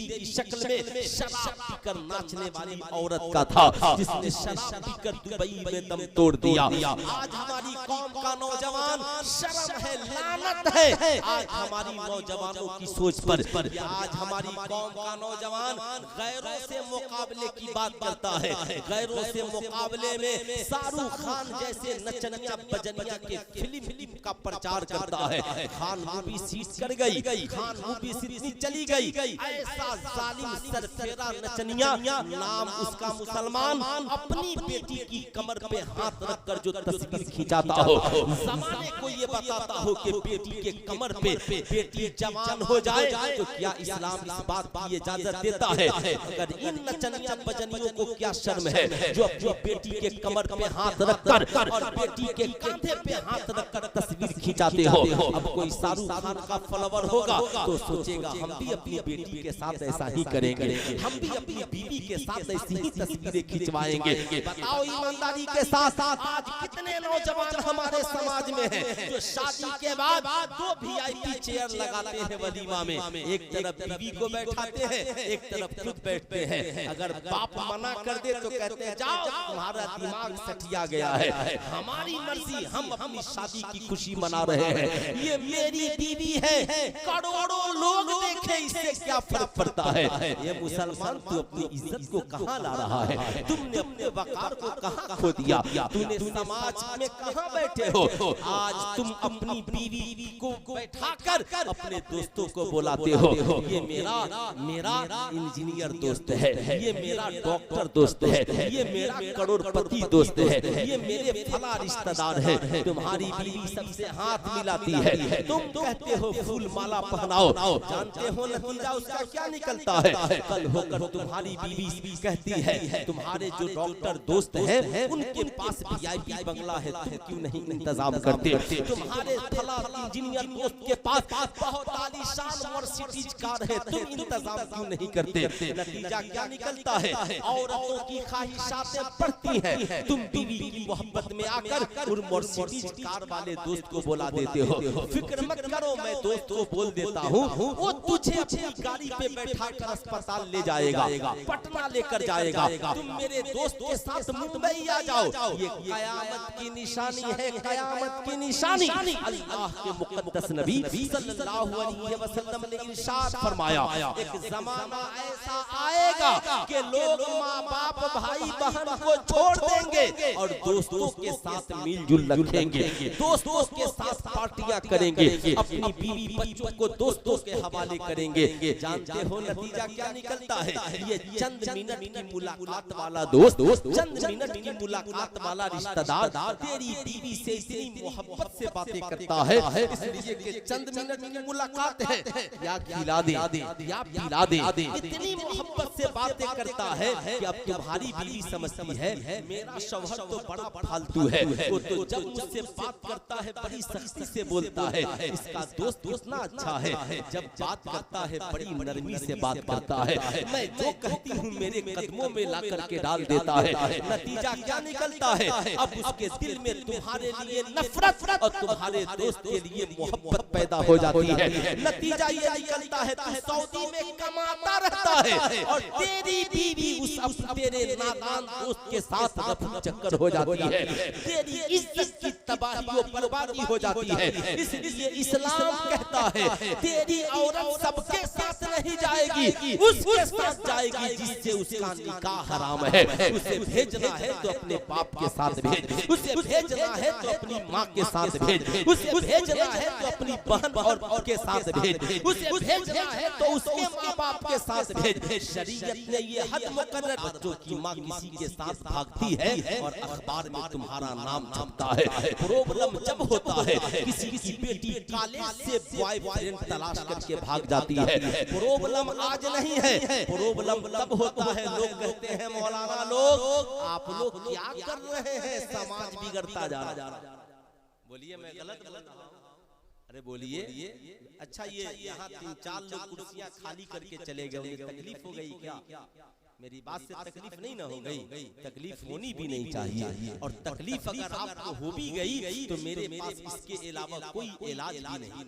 की शक्ल में शराब पीकर नाचने वाली औरत का था, जिसने शराब पीकर दुबई में दम तोड़ दिया। आज हमारी कौम का नौजवान शर्म है, लानत है आज हमारी नौजवानों की सोच पर। आज हमारी कौम का नौजवान गैरों से मुकाबले की बात करता है, गैरों से मुकाबले में शाहरुख खान जैसे नचनिया बजनिया के फिल्म का प्रचार करता है। खान मूवी सीट कर गई, खान मूवी इतनी चली गई, ऐसा जालिम सरफेरा नचनिया नाम उसका मुसलमान अपनी बेटी की कमर पे हाथ रखकर जो तस्वीर खिंचाता हो, ज़माने को ये बताता हो कि बेटी के कमर पे बेटी जवान हो जाए तो क्या इस्लाम इस बात की इजाजत देता है? अगर इन नचनिया बजनियों को क्या शर्म है जो अपनी बेटी के कमर पे हाथ रखकर और बेटी के कंधे पे हाथ रखकर तस्वीर खिंचाते हो। अब कोई शाहरुख खान का फॉलोवर होगा तो सोचेगा हम भी अपनी बेटी के साथ ऐसा ही करेंगे, हम भी अपनी बीवी के साथ ऐसी ही तस्वीरें खिंचवाएंगे। बताओ ईमानदारी के साथ आज कितने नौजवान हमारे समाज में हैं जो शादी के बाद 2 VIP चेयर लगाते हैं वलीमा में, एक तरफ बीवी को बैठाते हैं, एक तरफ खुद बैठते हैं। अगर बाप मना कर दे तो कहते हैं जाओ तुम्हारा दिमाग सटिया गया है, हमारी मर्जी, हम अपनी शादी की खुशी मना रहे हैं, ये मेरी बीवी है, करोड़ों लोग देखे इससे क्या फर्क पड़ता है? ये मुसलमान तू अपनी इज्जत को कहाँ ला रहा है? तुमने अपने वकार को कहाँ खो दिया? तूने समाज में कहाँ बैठे हो? आज तुम अपनी बीवी को बैठाकर अपने दोस्तों को बुलाते हो, ये मेरा इंजीनियर दोस्त है, ये मेरा डॉक्टर दोस्त है, ये मेरा करोड़पति दोस्त है, ये मेरे फला रिश्तेदार है। तुम्हारी बीवी सबसे हाथ मिलाती है, तुम कहते हो फूल माला पहनाओ, जानते हो नतीजा उसका क्या निकलता है? कल होकर तुम्हारी बीवी कहती है तुम्हारे जो डॉक्टर दोस्त हैं उनके पास VIP बंगला है, तुम क्यों नहीं इंतजाम करते? तुम्हारे फला इंजीनियर दोस्त के पास बहुत आलीशान मर्सिडीज कार है, तुम इंतजाम क्यों नहीं करते? नतीजा क्या निकलता है? औरतों की ख्वाहिशातें बढ़ती हैं, तुम बीवी की मोहब्बत में आकर उन मर्सिडीज कार वाले दोस्त को बोला देते हो। फिक्र मत करो, मैं दोस्त को बोल देता हूँ, वो तुझे अपनी गाड़ी पे बैठा कर अस्पताल ले जाएगा, पटना लेकर जाएगा, तुम मेरे दोस्त के साथ मुंबई आ जाओ। ये कयामत की निशानी है, कयामत की निशानी। अल्लाह के मुकद्दस नबी सल्लल्लाहु अलैहि वसल्लम ने इरशाद फरमाया, एक जमाना ऐसा आएगा कि लोग माँ बाप भाई बहन को छोड़ देंगे और दोस्तों के साथ मिलजुल रखेंगे, दोस्तों के साथ पार्टियां करेंगे, अपनी बीवी बच्चों को दोस्तों के हवाले करेंगे। जानते हो नतीजा क्या निकलता है? ये चंद मिनट की मुलाकात वाला दोस्त, चंद मिनट की मुलाकात वाला रिश्तेदार तेरी बीवी से इतनी मोहब्बत से बातें करता है, इसलिए कि चंद मिनट की मुलाकात है, या खिला दे या पिला दे, इतनी मोहब्बत से बातें करता है कि अब तुम्हारी बीवी समझती है मेरा शौहर तो बड़ा फालतू है, वो तो जब मुझसे बात करता है बड़ी सख्ती से बोलता है, इसका दोस्त कितना अच्छा है, जब बात करता है बड़ी नरमी से बात करता है, मैं जो कहती हूँ मेरे कदमों में ला करके डाल देता है। नतीजा क्या निकलता है? अब उसके दिल में तुम्हारे लिए नफरत और तुम्हारे दोस्त के लिए मोहब्बत पैदा हो जाती है। नतीजा ये निकलता है तू सऊदी में कमाता रहता है और तेरी बीवी उस तेरे नादान दोस्त के साथ रफू चक्कर हो जाती है, तेरी इज्जत की तबाही और बर्बादी हो जाती है। इसलिए इस्लाम कहता है तेरी औरत सबके साथ नहीं जाएगी, उसके साथ जाएगी जिससे उसका निकाह हराम है। उसे भेजना है तो अपने बाप के साथ भेज, उसे भेजना है तो अपनी माँ के साथ भेज, उसे भेजना है तो अपनी बहन और के साथ भेज, उसे भेजना है तो उसके माँ बाप के साथ भेज। शरीयत ने ये हद मुकर्रर, बच्चों की माँ किसी के साथ भागती है और अखबार में तुम्हारा नाम छपता है। प्रॉब्लम जब होता है किसी की बेटी कॉलेज से बॉयफ्रेंड तलाश करके भाग जाती है, प्रॉब्लम आज नहीं है, प्रॉब्लम तब होता है लोग कहते हैं मौलाना लोग आप लोग क्या कर रहे हैं, समाज बिगड़ता जा रहा है। बोलिए मैं गलत बोलता हूं? अरे बोलिए। अच्छा ये यहाँ 3-4 लोग कुर्सियां खाली करके चले गए, उन्हें तकलीफ हो गई क्या? मेरी बात से तकलीफ नहीं ना हो गई, तकलीफ होनी भी नहीं चाहिए, और तकलीफ अगर आपको हो भी गई तो मेरे पास इसके अलावा कोई इलाज भी नहीं,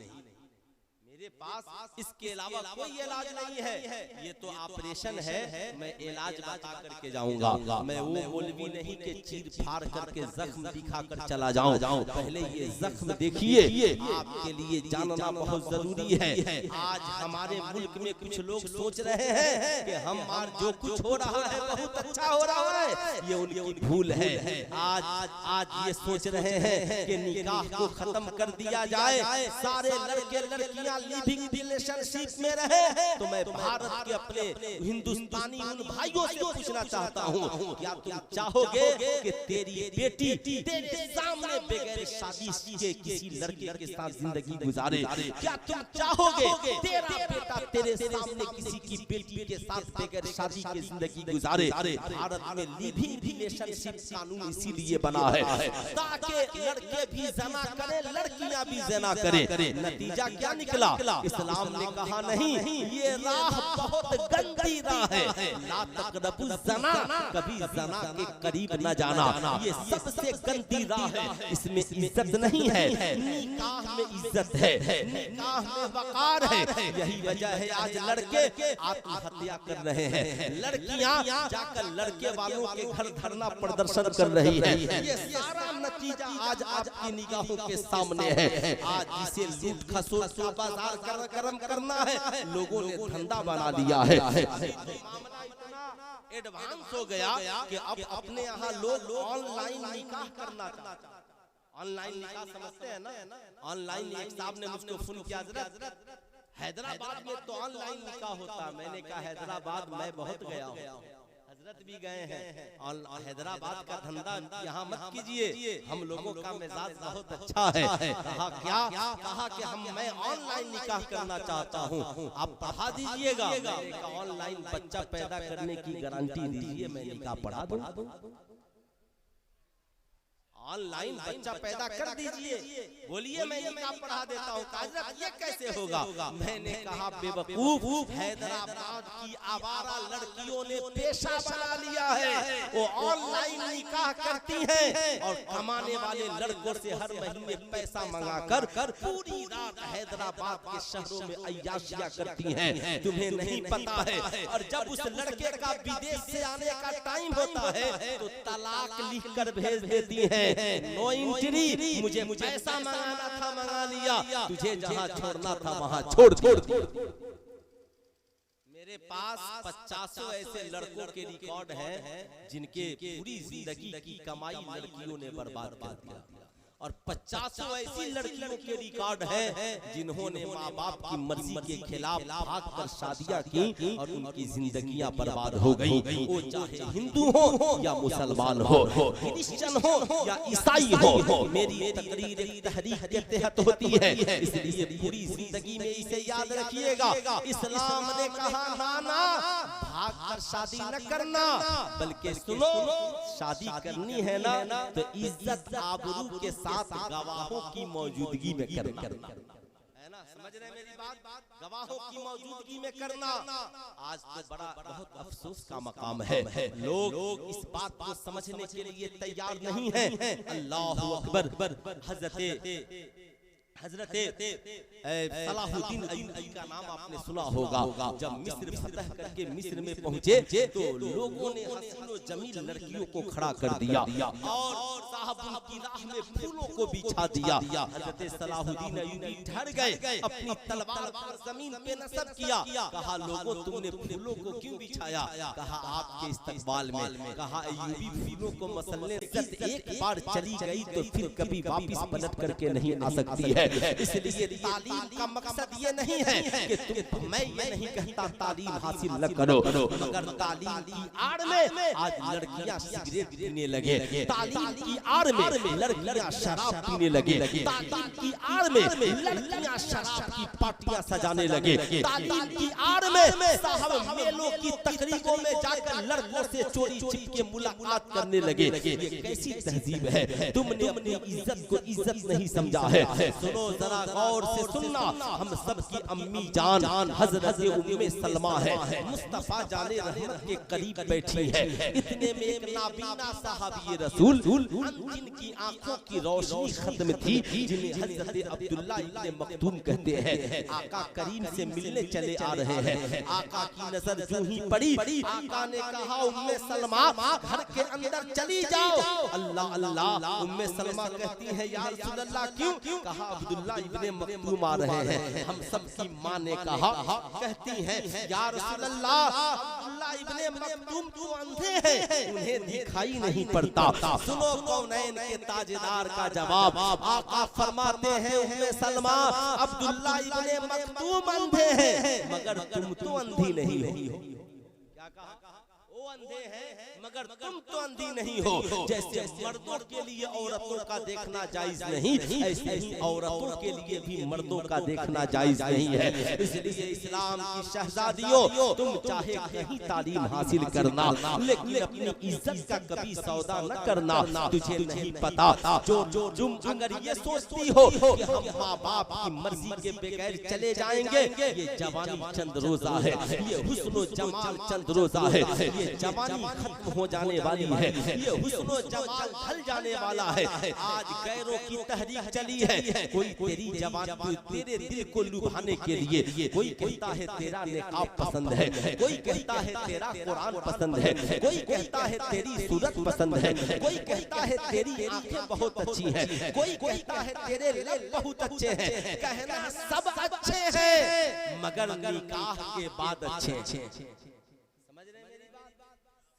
मेरे पास इसके अलावा कोई इलाज नहीं है। ये तो ऑपरेशन है, मैं इलाज बता करके जाऊंगा, मैं वो मौलवी नहीं कि चीर फाड़ करके जख्म दिखा कर चला जाऊं। पहले ये जख्म देखिए, आपके लिए जानना बहुत जरूरी है। आज हमारे मुल्क में कुछ लोग सोच रहे हैं कि हमार जो कुछ हो रहा है बहुत अच्छा हो रहा है, ये उनकी भूल है। आज ये सोच रहे हैं कि निकाह को खत्म कर दिया जाए, सारे लड़के लड़कियां लिविंग रिलेशनशिप में रहे। तो मैं भारत के अपने हिंदुस्तानी उन भाइयों से पूछना चाहता हूँ, क्या तुम चाहोगे कि तेरी बेटी तेरे सामने बगैर शादी के किसी लड़के के साथ जिंदगी गुजारे? क्या तुम चाहोगे तेरा बेटा तेरे सामने किसी की बेटी के साथ बगैर शादी के जिंदगी गुजारे? भारत में लिविंग रिलेशनशिप कानून इसीलिए बना है ताकि लड़के भी जना करें, लड़कियां भी जना करें। नतीजा क्या निकला? इस्लाम ने कहा नहीं, ये राह बहुत गंदी राह है, ला तक़रबु ज़ना, कभी ज़ना के करीब न जाना, ये सबसे गंदी राह है, इसमें इज्जत नहीं है। निकाह में इज्जत है, निकाह में वक़ार है। यही वजह है आज लड़के आत्महत्या कर रहे हैं, लड़कियां जाकर लड़के वालों के घर धरना प्रदर्शन कर रही है। ये सारा नतीजा आज आपकी निगाहों के सामने है। आज इसे लूट खसोट का बाजार कर्म करना है, लोगों ने धंधा बना लिया है। मामला इतना एडवांस हो गया कि अब अपने यहाँ लोग ऑनलाइन निकाह करना चाहते हैं। ऑनलाइन निकाह समझते हैं ना? ऑनलाइन एक साहब ने मुझको फोन किया, हैदराबाद में तो ऑनलाइन निकाह होता। मैंने कहा हैदराबाद मैं बहुत गया हूँ, हजरत भी गए हैं, और हैदराबाद का धंधा यहाँ मत कीजिए, हम लोगों का मिजाज बहुत अच्छा है। कहा क्या? कहा कि मैं ऑनलाइन निकाह करना चाहता हूँ, आप पढ़ा दीजिएगा। ऑनलाइन बच्चा पैदा करने की गारंटी दीजिए, मैं निकाह पढ़ा दूँ। ऑनलाइन बच्चा पैदा कर दीजिए, बोलिए मैं निकाह पढ़ा देता हूँ। हजरत ये कैसे होगा? मैंने कहा बेवकूफ, हैदराबाद की आवारा लड़कियों ने पेशा बना लिया है, वो ऑनलाइन निकाह करती हैं और कमाने वाले लड़कों से हर महीने पैसा मंगा कर पूरी रात हैदराबाद के शहरों में अय्याशियां करती हैं। तुम्हें नहीं पता है। और जब उस लड़के का विदेश से आने का टाइम होता है तो तलाक लिख कर भेज देती हैं, नो एंट्री, मुझे पैसा मंगाना था मंगा लिया, तुझे जहां छोड़ना था वहां छोड़। मेरे पास 50 ऐसे लड़कों के रिकॉर्ड हैं जिनके पूरी जिंदगी की कमाई लड़कियों ने बर्बाद कर दिया, और 50 ऐसी लड़कियों के रिकॉर्ड हैं जिन्होंने माँ बाप की मर्जी के खिलाफ भागकर शादियां की और उनकी जिंदगियां बर्बाद हो गई। वो चाहे हिंदू हो या मुसलमान हो, क्रिश्चियन हो या ईसाई हो, मेरी तकरीर एक तहरीक के तहत होती है, इसलिए पूरी जिंदगी में इसे याद रखिएगा। इस्लाम ने कहा नाना भागकर शादी न करना, बल्कि सुनो शादी करनी है ना तो इज्जत आबरू के साथ गवाहों की मौजूदगी में करना है ना। समझ रहे हैं मेरी बात? गवाहों की मौजूदगी में करना। आज तो बड़ा बहुत अफसोस का मकाम है, लोग इस बात को समझने के लिए तैयार नहीं है। अल्लाह अकबर। हजरत सलाहुद्दीन अय्यूबी का नाम आपने सुना होगा। जब मिस्र फतह करके मिस्र में पहुंचे तो लोगों ने हसीन और जमील लड़कियों को खड़ा कर दिया और साहब उनकी राह में फूलों को बिछा दिया। हजरत सलाहुद्दीन अय्यूबी ठहर गए, अपनी तलवार पर जमीन पे नसब किया, कहा लोगों तुमने फूलों को क्यों बिछाया? कहा आपके इस्तकबाल में। कहा अय्यूबी फूलों को मसलने एक बार चली गई तो फिर कभी वापस पलट करके नहीं आ सकती है। इसलिए तालीम का मकसद ये नहीं है कि तुम, मैं ये नहीं कहता तालीम हासिल न करो, मगर तालीम की आड़ में आज लड़कियां सिगरेट पीने लगे, तालीम की आड़ में लड़कियां शराब पीने लगे, तालीम की आड़ में लड़कियां शराब की पार्टियां सजाने लगे, तालीम की आड़ में साहब मेलों की तकरीबों में जाकर लड़कों से चोरी छिपके मुलाकात करने लगे। ये कैसी तहजीब है? तुमने अपनी इज्जत को इज्जत नहीं समझा है। सुनो जरा गौर से सुनना, हम सब की अम्मी जान हजरत उम्मे सलमा है, मुस्तफा जाने रहमत के करीब बैठी है। इतने में एक नाबीना साहबी रसूल जिनकी आंखों की रोशनी खत्म थी, जिन्हें हजरत अब्दुल्ला इब्ने मक्तूम कहते हैं, आका करीम से मिलने चले आ रहे हैं। आका की नजर जो ही पड़ी, आका ने कहा उम्मे सलमा घर के अंदर चली जाओ। अल्लाह अल्लाह, उम्मे सलमा कहती है या रसूल अल्लाह क्यों? कहा अब्दुल्ला इब्ने मक्तूम आ रहे हैं। हम सब की माँ ने कहा, कहती हैं या रसूल अल्लाह अब्दुल्ला इब्ने मक्तूम तो अंधे हैं, उन्हें दिखाई नहीं पड़ता। सुनो कौनैन के ताजदार का जवाब, आका फरमाते हैं उम्मे सलमा अब्दुल्ला इब्ने मक्तूम अंधे हैं मगर तुम तो अंधी नहीं हो। क्या कहा? वो अंधे हैं मगर तुम तो अंधी नहीं हो। जैसे मर्दों के लिए औरतों का देखना जायज नहीं, ऐसे ही औरतों के लिए भी मर्दों का देखना जायज नहीं है। इसलिए इस्लाम की शहजादियों, तुम चाहे कहीं तालीम हासिल करना, लेकिन अपनी इज्जत का कभी सौदा न करना। तुझे नहीं पता जो तुम अगर ये सोचती हो कि हम माँ बाप की मर्जी के बगैर चले जाएंगे, ये जवानी चंद रोजा है, ये हुस्न जमाल चंद रोजा है, ये जवानी खत्म हो जाने वाली है, ये हुस्न जमाल ढल जाने वाला है। आज गैरों की तहरीक चली है, कोई तेरी जवानी तेरे दिल को लुभाने के लिए, कोई कहता है तेरा निकाब पसंद है, कोई कहता है तेरा कुरान पसंद है, कोई कहता है तेरी सूरत पसंद है, कोई कहता है तेरी आंखें बहुत अच्छी हैं, कोई कहता है तेरे लब बहुत अच्छे हैं। कहना सब अच्छे हैं मगर निकाह के बाद अच्छे हैं।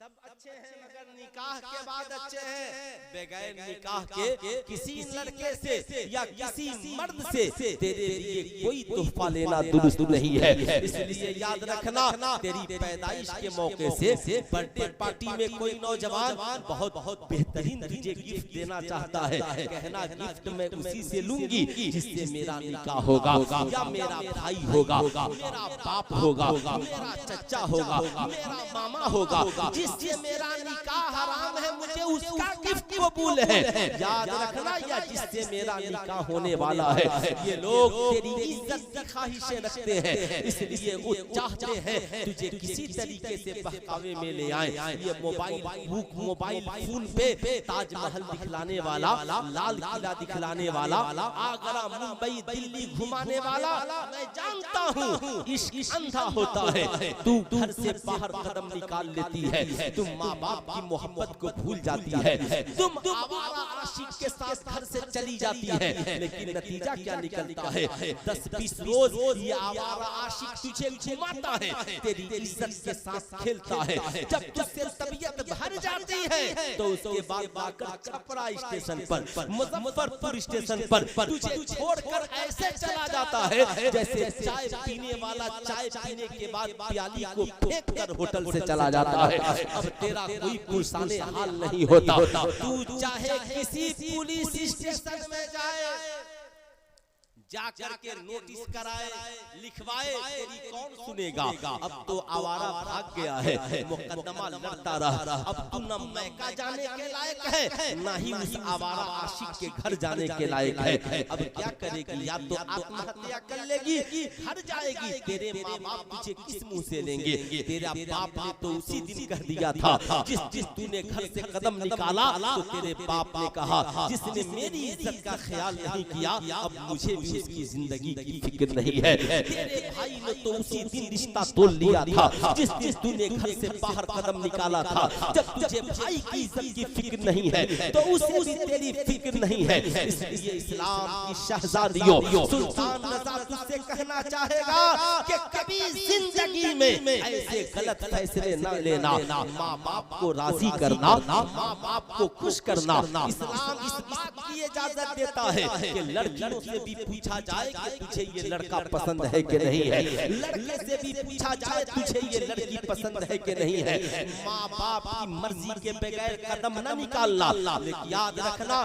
सब अच्छे हैं मगर निकाह के बाद अच्छे हैं। बगैर निकाह के किसी लड़के से या किसी मर्द से तेरे लिए कोई तोहफा लेना दुरुस्त नहीं है। इसलिए याद रखना, तेरी पैदाइश के मौके से बर्थडे पार्टी में कोई नौजवान बहुत बहुत बेहतरीन तुझे गिफ्ट देना चाहता है, कहना गिफ्ट मैं उसी से लूंगी जिससे मेरा निकाह होगा, या मेरा भाई होगा, मेरा बाप होगा, मेरा चचा होगा, मेरा मामा होगा, जिससे मेरा निकाह हराम है मुझे उसका गिफ्ट कबूल है। याद रखना, या जिससे मेरा निकाह होने वाला है, ये लोग तेरी इज्जत की ख्वाहिशें रखते हैं, इसलिए वो चाहते हैं तुझे किसी तरीके से बहकावे में ले आए। ये मोबाइल फोन पे ताजमहल दिखलाने वाला, लाल किला दिखलाने वाला, आगरा मुंबई दिल्ली घुमाने वाला, मैं जानता हूँ इश्क अंधा होता है। तू घर से बाहर कदम निकाल लेती है, तुम माँ बाप की मोहब्बत को भूल जाती है, तुम आवारा आशिक के साथ घर से चली जाती है, लेकिन नतीजा क्या निकलता है? 10-20 रोज ये आवारा आशिक तुझे घुमाता है, तेरी इज्जत के साथ खेलता है। जब तुझसे तबीयत भर जाती है तो उसके बाद आकर छपरा स्टेशन पर, मुजफ्फरपुर स्टेशन पर तुझे छोड़कर ऐसे चला जाता है जैसे चाय पीने वाला चाय पीने के बाद प्याली को फेंक कर होटल से चला जाता है। अब तेरा कोई पुरसाने हाल नहीं होता। तू चाहे किसी पुलिस स्टेशन में जाए, जाकर के नोटिस कराए, लिखवाए, तेरी कौन सुनेगा? अब तो आवारा भाग गया है, मुकदमा लड़ता रहा। अब तू न मैका जाने के लायक है, ना ही उस आवारा आशिक के घर जाने के लायक है। अब क्या करेगी? या तो आत्महत्या कर लेगी, घर जाएगी, तेरे माँ बाप तुझे किस मुंह से लेंगे? तेरा बाप ने तो उसी दिन कह दिया था, जिस तूने घर से कदम निकाला तो तेरे बाप ने कहा, जिसने मेरी इज्जत का ख्याल नहीं किया, अब मुझे भी उसकी जिंदगी की फिक्र नहीं है। तेरे भाई ने तो उसी दिन रिश्ता तोड़ लिया था, जिस तूने घर से बाहर कदम निकाला था। जब तुझे भाई की इज्जत की फिक्र नहीं है तो उसे भी तेरी फिक्र नहीं है। इसलिए इस्लाम की शहजादियों, सुल्तान रज़ा तुझसे कहना चाहेगा कि कभी जिंदगी में ऐसे गलत फैसले न लेना। माँ बाप को राजी करना, माँ बाप को खुश करना, इस्लाम इस बात की इजाजत देता है कि लड़कियों से भी पूछा जाए कि तुझे ये लड़का पसंद है कि नहीं है, लड़के से भी पूछा जाए तुझे ये लड़की पसंद है कि नहीं है। माँ बाप की मर्जी के बगैर कदम न निकालना, लेकिन याद रखना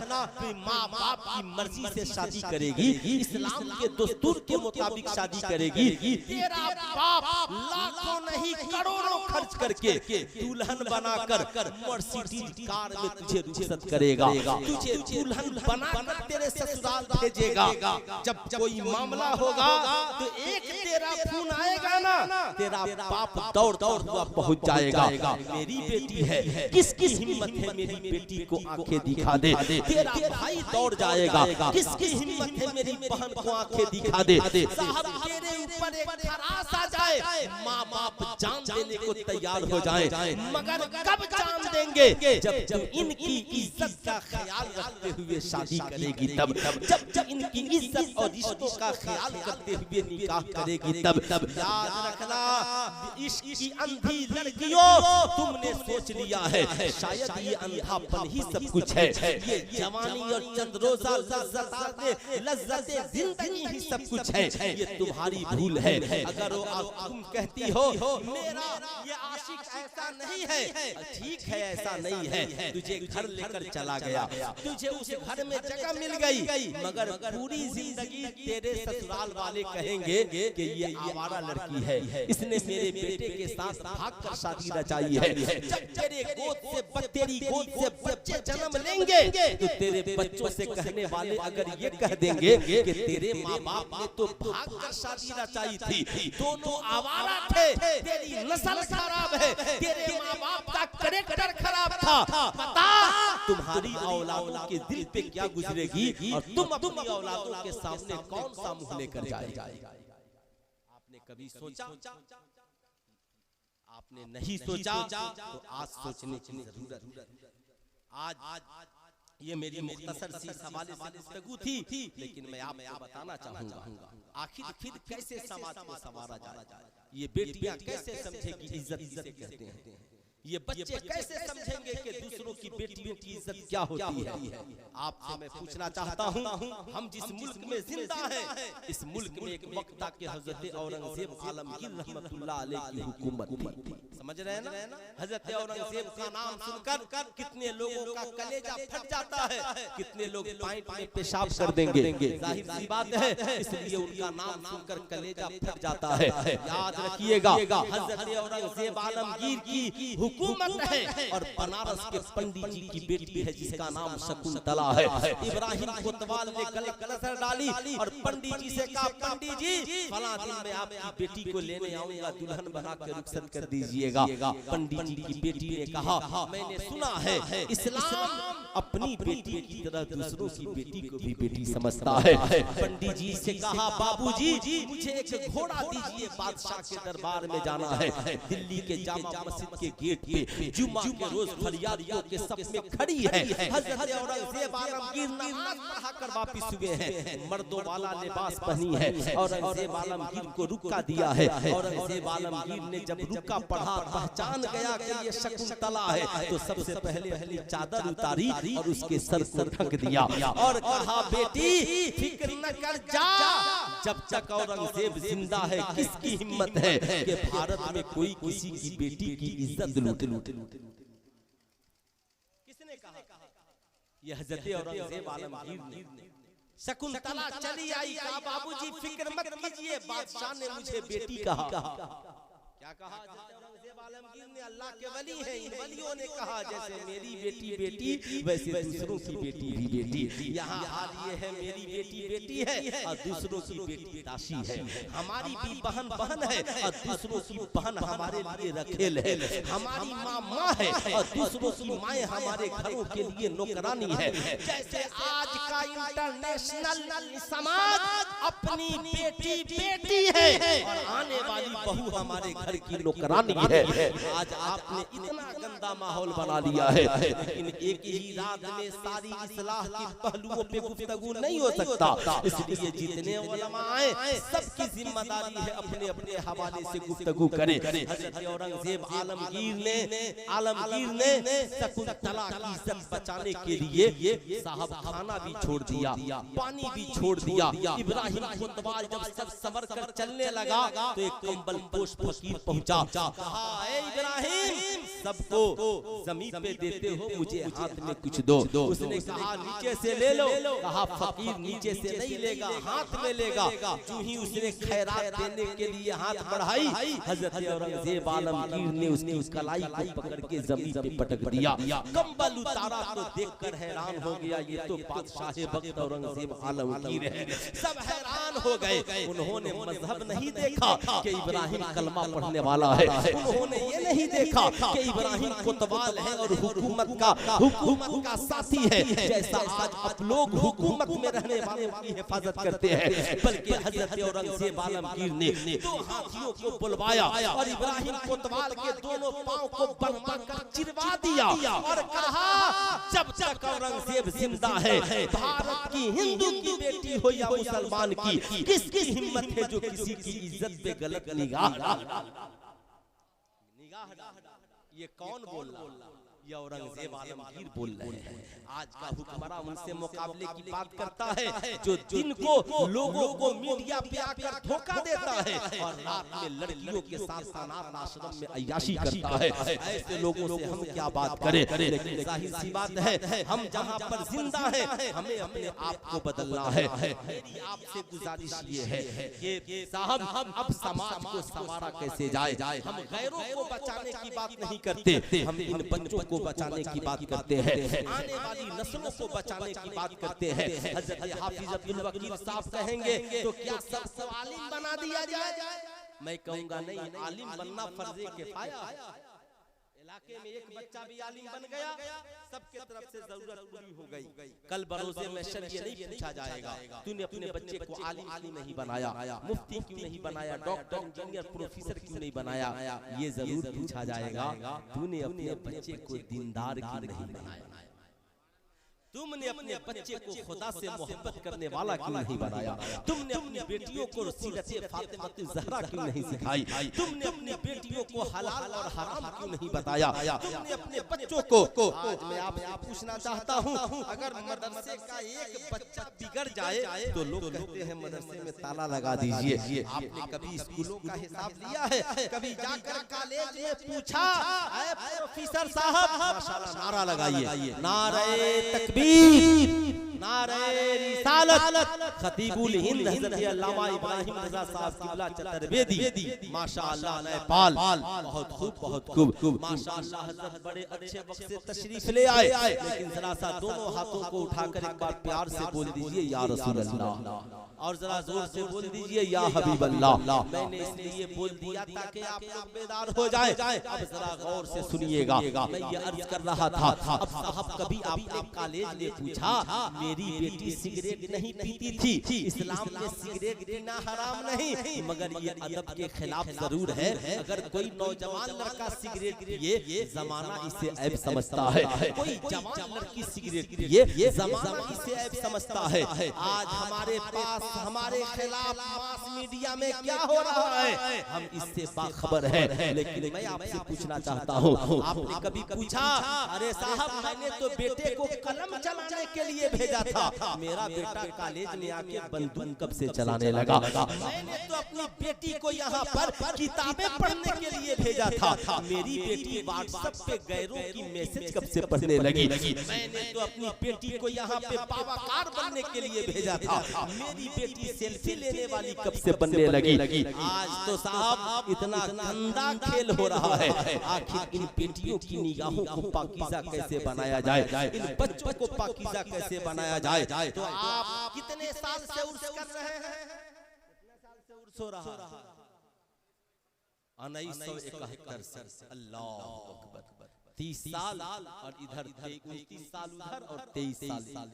माँ बाप की मर्जी से शादी करेगी, इस्लाम के दस्तूर के मुताबिक शादी करेगी। तेरा बाप लाखों नहीं करोड़ों खर्च करके दुल्हन बनाकर मर्सिडीज कार में तुझे रुखसत करेगा, तुझे दुल्हन बनाकर तेरे ससुराल भेजेगा। जब कोई मामला होगा तो एक तेरा फोन आएगा ना, तेरा बाप दौड़ हुआ पहुंच जाएगा। मेरी बेटी है, किसकी हिम्मत है मेरी बेटी को आंखें दिखा दे? तेरा भाई दौड़ जाएगा, किसकी हिम्मत है मेरी बहन को आंखें दिखा दे? साहब तेरे ऊपर एक खरास आ जाए, माँ बाप जान देने को तैयार हो जाए, मगर कब जान देंगे? जब इनकी इज्जत का ख्याल रखते हुए शादी करेगी, तब जब इनकी इज्जत और रिश्तों का ख्याल करते हुए निकाह करेगी, तब याद रखना इश्क की अंधी लड़कियों, तुमने सोच लिया है शायद ये अंधापन ही सब कुछ है, ये जवानी और चंद्रोजा लज्जते जिंदगी ही सब कुछ है। ये तुम्हारी भूल है। अगर तुम कहती हो मेरा ये आशिक ऐसा नहीं है, ठीक है ऐसा नहीं है, तुझे घर लेकर चला गया, तुझे उस घर में जगह मिल गई, मगर पूरी जिंदगी तेरे ससुराल वाले कहेंगे कि ये आवारा लड़की है, इसने मेरे बेटे के साथ भागकर शादी रचाई है। जब तेरी गोद से बच्चे जन्म लेंगे तो तेरे बच्चों से कहने वाले अगर ये कह देंगे कि तेरे माँ बाप ने तो भागकर शादी रचाई थी, दोनों आवारा थे, तेरी नस्ल खराब है, तेरे माँ बाप का कैरेक्टर खराब था, पता तुम्हारी औलादों के दिल पे क्या गुजरेगी और तुम अपनी औलादों के सामने कौन सा मुंह लेकर जाएगा? आपने कभी सोचा? आपने नहीं सोचा तो आज सोचने की जरूरत। आज ये मेरी मुख्तसर सी सवाल गुफ्तगू थी, लेकिन मैं आपको बताना चाहूंगा आखिर फिर कैसे समाज को संवारा जाए, ये बेटियां कैसे समझेगी इज्जत किसे कहते हैं, ये बच्चे कैसे समझेंगे कि दूसरों की बेटियों की इज्जत क्या होती है। आपसे मैं पूछना चाहता हूँ, हम जिस मुल्क में जिंदा हैं, इस मुल्क में एक वक्त के हजरत औरंगजेब आलमगीर रहमतुल्लाह अलैह की हुकूमत थी, समझ रहे हैं ना? हजरत औरंगजेब का नाम सुनकर कितने लोगों का कलेजा फट जाता है, कितने लोग पाइप में पेशाब कर देंगे, जाहिर सी बात है, इसलिए उनका नाम सुनकर कलेजा फट जाता है। याद रखिएगा, हजरत औरंगजेब आलमगीर की हुकूमत है, और बनारस के पंडित जी की बेटी है जिसका नाम शकुंतला है। इब्राहिम कोतवाल ने गले कलसर डाली और पंडित जी से कहा, पंडित जी फला दिन में आपकी बेटी को लेने आऊंगा, दुल्हन बना के रुखसत कर दीजिएगा। पंडित जी की बेटी ने कहा, मैंने सुना है इस्लाम अपनी बेटी की तरह दूसरों की बेटी को भी बेटी समझता है। पंडित जी से कहा, बाबूजी मुझे एक घोड़ा दीजिए, बादशाह के दरबार में जाना है। दिल्ली के जामा मस्जिद के गेट पे जुम्मा के रोज फरियादियों के सफ में खड़ी है। हजरत औरंगजेब आलमगीर नमाज पढ़ाकर वापस हुए हैं, मर्दों वाला लिबास पहनी है। औरंगजेब आलमगीर को रुका दिया है। औरंगजेब आलमगीर ने जब रुका पढ़ा, पहचान गया कि ये शकुंतला है, तो सबसे पहले चादर उतारी और उसके सर को ढक दिया और कहा, बेटी फिक्र न कर जा, जब तक औरंगजेब जिंदा है किसकी हिम्मत है कि भारत में कोई किसी की बेटी की इज्जत लूटे। किसने कहा? ये हजरत औरंगजेब आलमगीर ने। शकुंतला चली आई, कहा, बाबूजी फिक्र मत कीजिए, बादशाह ने मुझे बेटी कहा। क्या कहा? औरंगजेब आलमगीर ने, अल्लाह के वली हैं, इन वलियों ने कहा जैसे मेरी बेटी बेटी वैसे दूसरों की बेटी भी बेटी। यहाँ हाल ये है, मेरी बेटी बेटी है और दूसरों की बेटी दासी है। हमारी भी बहन बहन है और दूसरों की बहन हमारे लिए रखेल है। हमारी माँ माँ है और दूसरों की माएँ हमारे घरों के लिए नौकरानी है। जैसे आज का इंटरनेशनल समाज अपनी बेटी बेटी है और आने वाली बहू हमारे घर की नौकरानी है। आज आपने इतना गंदा माहौल बना लिया है, लेकिन एक ही रात में सारी इस्लाह के पहलुओं पे गुफ्तगू नहीं हो सकता। इसलिए जितने उलमा आए सबकी जिम्मेदारी है अपने अपने हवाले से गुफ्तगू करें। हजरत औरंगजेब आलमगीर ने शकुंतला की इज्जत बचाने के लिए साहब खाना भी छोड़ दिया, पानी भी छोड़ दिया। इब्राहिम कोतवाल जब सब संवर कर चलने लगा तो एक कंबल पोश फकीर पहुंचा। कहा, इब्राहिम सबको जमीन पे देते हो, मुझे हाथ में कुछ दो। उसने कहा, नीचे से ले लो। कहा, फकीर नीचे से नहीं लेगा, हाथ में लेगा। जो ही उसने खैरात देने के लिए हाथ बढ़ाई, हजरत औरंगजेब आलमगीर ने उसकी कलाई को पकड़ के जमीन पे पटक दिया। कंबल उतारा तो देखकर हैरान हो गया, ये तो बादशाह वक्त औरंगजेब आलमगीर है। सब हैरान हो गए। उन्होंने मजहब नहीं देखा कि इब्राहिम कलमा पढ़ने वाला है, उन्होंने ये नहीं देखा कि इब्राहिम कोतवाल है और हुकूमत का साथी है। जैसा आज आप लोग हुकूमत में रहने वालों की हिफाजत करते हैं, बल्कि हजरत औरंगजेब आलमगीर ने दो हाथियों को बुलवाया और इब्राहिम कोतवाल के दोनों पांव को बनवा कर चिरवा दिया और कहा, जब तक औरंगजेब जिंदा है, भारत की हिंदू की बेटी हो या मुसलमान की, किसकी हिम्मत है जो किसी की इज्जत पे गलत निगाह डाले। ये कौन बोल रहा? ये औरंगजेब आलमगीर बोल रहे हैं। आज का हुक्मरान उनसे मुकाबले की बात करता है जो दिन को लोगों को मीडिया पे आकर धोखा देता है और रात में लड़कियों के साथ अनाथ आश्रम में अय्याशी करता है। ऐसे लोगों से हम क्या बात करें? लेकिन जाहिर सी बात है, हम जहाँ पर जिंदा हैं हमें अपने आप को बदलना है। मेरी आपसे गुजारिश ये है कि साहब अब समाज को संवारा कैसे जाए। हम गैरों को बचाने की बात नहीं करते, हम इन बच्चों को बचाने की बात करते हैं, आने वाली नस्लों को बचाने की बात करते हैं। हजरत हाफिज अब्दुल वकील साहब कहेंगे तो क्या सबको आलिम बना दिया जाए? मैं कहूंगा नहीं, आलिम बनना फर्ज किफाया है। इलाके में एक बच्चा भी आलिम बन गया, सबके तरफ से जरूरत पूरी हो गई। कल बरोज़े महशर ये नहीं पूछा जाएगा तूने अपने बच्चे को आलिम क्यों नहीं बनाया, मुफ्ती क्यों नहीं बनाया, डॉक्टर इंजीनियर प्रोफेसर क्यों नहीं बनाया। ये जरूर पूछा जाएगा तूने अपने बच्चे को दीनदार क्यों नहीं बनाया, तुमने अपने बच्चे को खुदा से मोहब्बत करने वाला क्यों नहीं बनाया, तुमने अपनी बेटियों को सीरत फातिमा ज़हरा क्यों नहीं सिखाई, तुमने अपनी बेटियों को हलाल और हराम क्यों नहीं बताया, तुमने अपने बच्चों को। आज मैं आपसे पूछना चाहता हूँ, अगर मदरसे का एक बच्चा बिगड़ जाए तो लोग कहते हैं मदरसे में ताला लगा दीजिए। आपने कभी स्कूलों का हिसाब लिया है? कभी जाकर कॉलेज में पूछा, प्रोफेसर साहब माशाल्लाह नारा लगाइए, नारे तकबीर। नारे रिसालत खतीबुल हिंद हज़रत अल्लामा इब्राहिम रज़ा साहब क़िबला चतुर्वेदी माशाअल्लाह नेपाल। बहुत खूब माशाअल्लाह। हज़रत बड़े अच्छे वक्त से तशरीफ ले आए, लेकिन जरा सा दोनों हाथों को उठाकर एक बार प्यार से बोल दीजिए या रसूल अल्लाह, और जरा जोर से बोल दीजिए या हबीब अल्लाह। मैंने इसलिए बोल दिया ताकि आप लोग बेदार हो जाएं। अब जरा गौर से सुनिएगा, मैं ये अर्ज कर रहा था, अब साहब कभी आपने कॉलेज में पूछा मेरी बेटी सिगरेट नहीं पीती थी, इस्लाम में सिगरेट पीना हराम नहीं, मगर ये अदब के खिलाफ जरूर है। अगर कोई नौजवान लड़का सिगरेट पिए जमाना इसे ऐब समझता है, कोई जवान लड़की सिगरेट पिए जमाना इसे ऐब समझता है। आज हमारे पास हमारे खिलाफ मास मीडिया में क्या हो रहा है हम इससे बाखबर हैं। लेकिन मैं आपसे पूछना चाहता हूँ, आपने कभी पूछा अरे साहब मैंने तो बेटे को कलम चलाने के लिए भेजा था, मेरा बेटा कॉलेज में आके बंदूक कब से चलाने लगा? मैंने तो अपनी बेटी को यहाँ पर किताबें पढ़ने के लिए भेजा था, मेरी बेटी व्हाट्सएप पे गैरों की मैसेज कब से पढ़ने लगी? मैंने तो अपनी बेटी को यहाँ पे पावाकार बनने के लिए भेजा था, मेरी बेटी सेल्फी लेने वाली कब से बनने लगी? आज तो साहब इतना गंदा खेल हो रहा है। आखिर इन बेटियों की निगाहों को पाकीज़ा कैसे बनाया जाए, इन बच्चों को पाकीज़ा कैसे बनाया जाए? तो आप कितने साल से उर्स कर रहे हैं? कितने साल से उर्स हो रहा है? 1971 से। अल्लाह अकबर। 30 साल और इधर 29 साल उधर और 23 साल।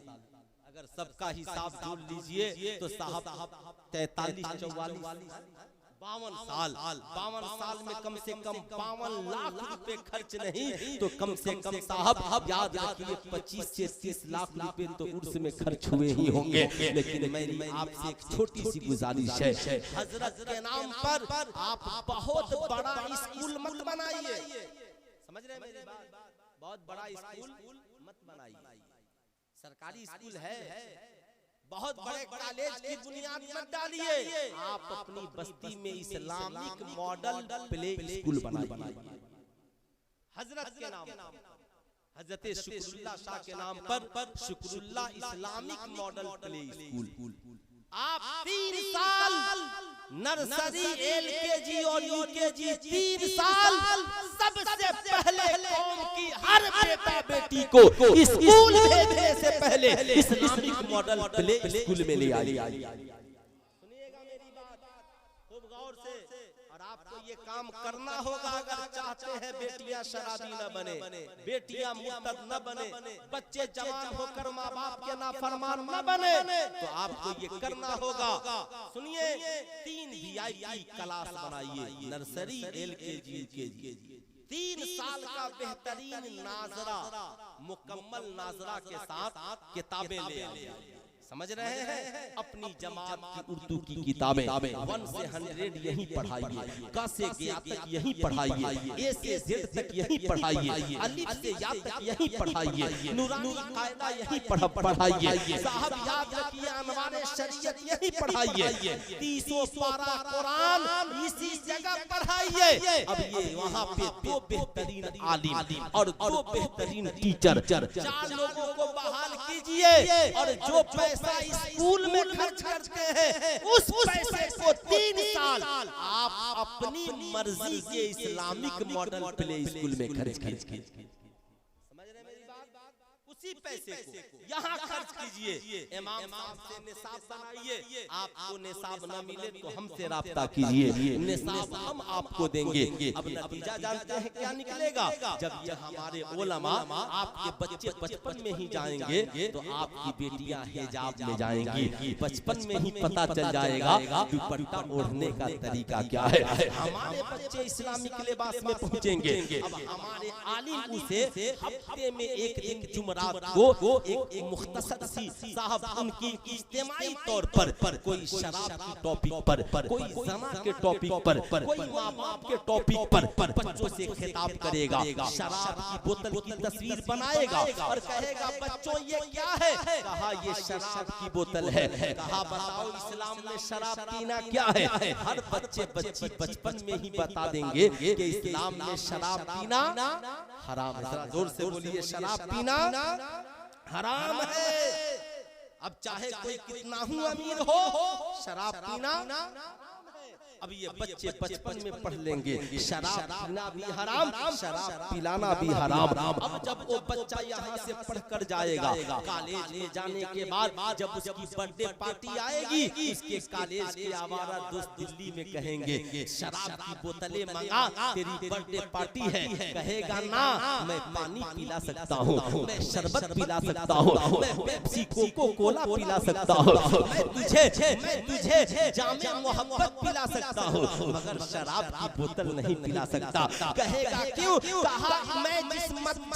अगर सबका हिसाब जोड़ लीजिए तो साहब 43, 44, 52 साल में कम से कम 52 लाख रुपए खर्च नहीं तो कम से कम साहब याद रखिए 25 से 30 लाख रुपए तो उर्स में खर्च हुए ही होंगे। लेकिन मेरी आपसे एक छोटी सी गुजारिश है, हजरत के नाम पर आप बहुत बड़ा स्कूल मत बनाइए। समझ रहे हैं मेरी बात? बहुत बड़ा स्कूल मत बनाइए। सरकारी स्कूल है, बहुत बड़े कॉलेज की बुनियाद मत डालिए। आप अपनी बस्ती में इस्लामिक मॉडल प्ले स्कूल बनाइए। हजरत के नाम, हजरत शुक्रुल्लाह शाह के नाम पर शुक्रुल्लाह इस्लामिक मॉडल प्ले स्कूल। आप 3 साल नर्सरी, LKG और UKG 3 साल सबसे पहले कौम की हर बेटा बेटी को स्कूल भेजने से पहले इस्लामिक मॉडल प्ले स्कूल में ले आइए। सुनिएगा मेरी बात खूब गौर से, और आपको ये काम करना होगा अगर चाहते हैं बेटियां शराबी न बने, बेटियां मुर्तद न बने, बच्चे जवान होकर माँ बाप के नाफरमान न बने, तो आपको ये करना होगा। सुनिए, 3 VIP क्लास बनाइए, नर्सरी, LKG, UKG। 3 साल का बेहतरीन नाजरा, मुकम्मल नाजरा के साथ किताबें ले आइए। समझ रहे हैं? अपनी जमात की उर्दू की किताबें 1 से 100 यहीं पढ़ाइए, क से ग तक यहीं पढ़ाइए, A से Z तक यहीं पढ़ाइए, अलिफ से या तक यहीं पढ़ाइए, नूरानी कायदा यहीं पढ़ाइए, साहब याद रखिए अनवारे शरीयत यहीं पढ़ाइए, 30 पारा कुरान इसी जगह पढ़ाइए। अब ये वहाँ पे 2 बेहतरीन आलिम और 2 बेहतरीन टीचर, 4 लोगों को बहाल कीजिए, और जो पैसा स्कूल में खर्च करते हैं उस पैसे को 3 साल आप अपनी मर्जी के इस्लामिक मॉडल प्ले स्कूल में खर्च कीजिए। समझ रहे मेरी बात? उसी पैसे को यहाँ खर्च कीजिए। इमाम साहब से निसाब बनाइए, आपको निसाब न मिले तो हमसे राब्ता कीजिए, निसाब हम आपको देंगे। अब नतीजा जानते हैं क्या निकलेगा? जब ये हमारे उलमा आपके बच्चे बचपन में ही जाएंगे तो आपकी बेटियां हिजाब में जाएंगी, बचपन में ही पता चल जाएगा दुपट्टा ओढ़ने का तरीका क्या है। हमारे बच्चे इस्लामिक लिबास में पहुंचेंगे। अब हमारे आलिम उसे हफ्ते में एक दिन जुमरात को एक मुख्तसर सी साहब उनकी इज्तिमाई तौर पर कोई शराब की टॉपिक पर, कोई ज़ना के टॉपिक पर, कोई माँ बाप के टॉपिक पर बच्चों से खिताब करेगा, शराब की बोतल की तस्वीर बनाएगा और कहेगा बच्चों ये क्या है? कहा ये शराब की बोतल है। कहा बताओ इस्लाम में शराब पीना क्या है? हर बच्चे बच्ची बचपन में ही बता देंगे कि इस्लाम में शराब पीना हराम है। जरा जोर से बोलिए, शराब पीना हराम है। अब चाहे कोई कितना ही अमीर हो, शराब पीना अब ये बच्चे बचपन में पढ़ लेंगे, शराब पीना भी हराम, शराब पिलाना भी हराम। अब जब वो बच्चा यहाँ से पढ़ कर जाएगा, कॉलेज में जाने के बाद जब उसकी बर्थडे पार्टी आएगी, उसके कॉलेज के आवारा दोस्त दिल्ली में कहेंगे शराब की बोतलें मंगा, तेरी बर्थडे पार्टी है। कहेगा ना, मैं पानी पिला सकता हूँ, मैं शरबत पिला सकता हूँ, मैं पेप्सी कोको कोला पिला सकता हूँ, मैं तुझे जामे मोहब्बत पिला सकता हूँ, मगर शराब की बोतल नहीं पिला सकता। कहेगा क्यों? कहा मैं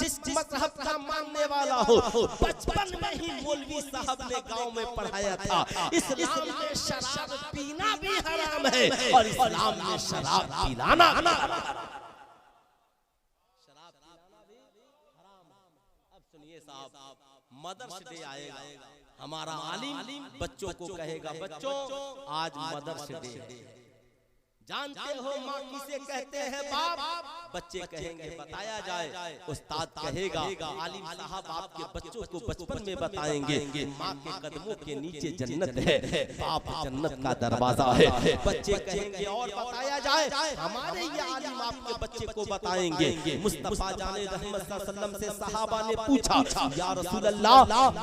जिस मजहब का मानने वाला हूँ, बचपन में ही मौलवी साहब ने गांव में पढ़ाया था, इस्लाम में शराब पीना भी हराम है और इस्लाम में शराब पिलाना हराम। शराब पिलाना भी हराम। अब सुनिए साहब, मदर्स डे आएगा, हमारा आलिम बच्चों को कहेगा बच्चों आज मदर्स डे है, जानते हो माँ किसे कहते हैं बाप? बच्चे कहेंगे बताया जाए। उस्ताद कहेगा आलिम साहब आपके बच्चों को बचपन में बताएंगे माँ के कदमों के नीचे जन्नत है, बाप जन्नत का दरवाजा है। बच्चे कहेंगे और बताया जाए। हमारे ये आलिम आपके बच्चे को बताएंगे। मुस्तफा जाने रहमत सल्लल्लाहु अलैहि वसल्लम से सहाबा ने पूछा या रसूल अल्लाह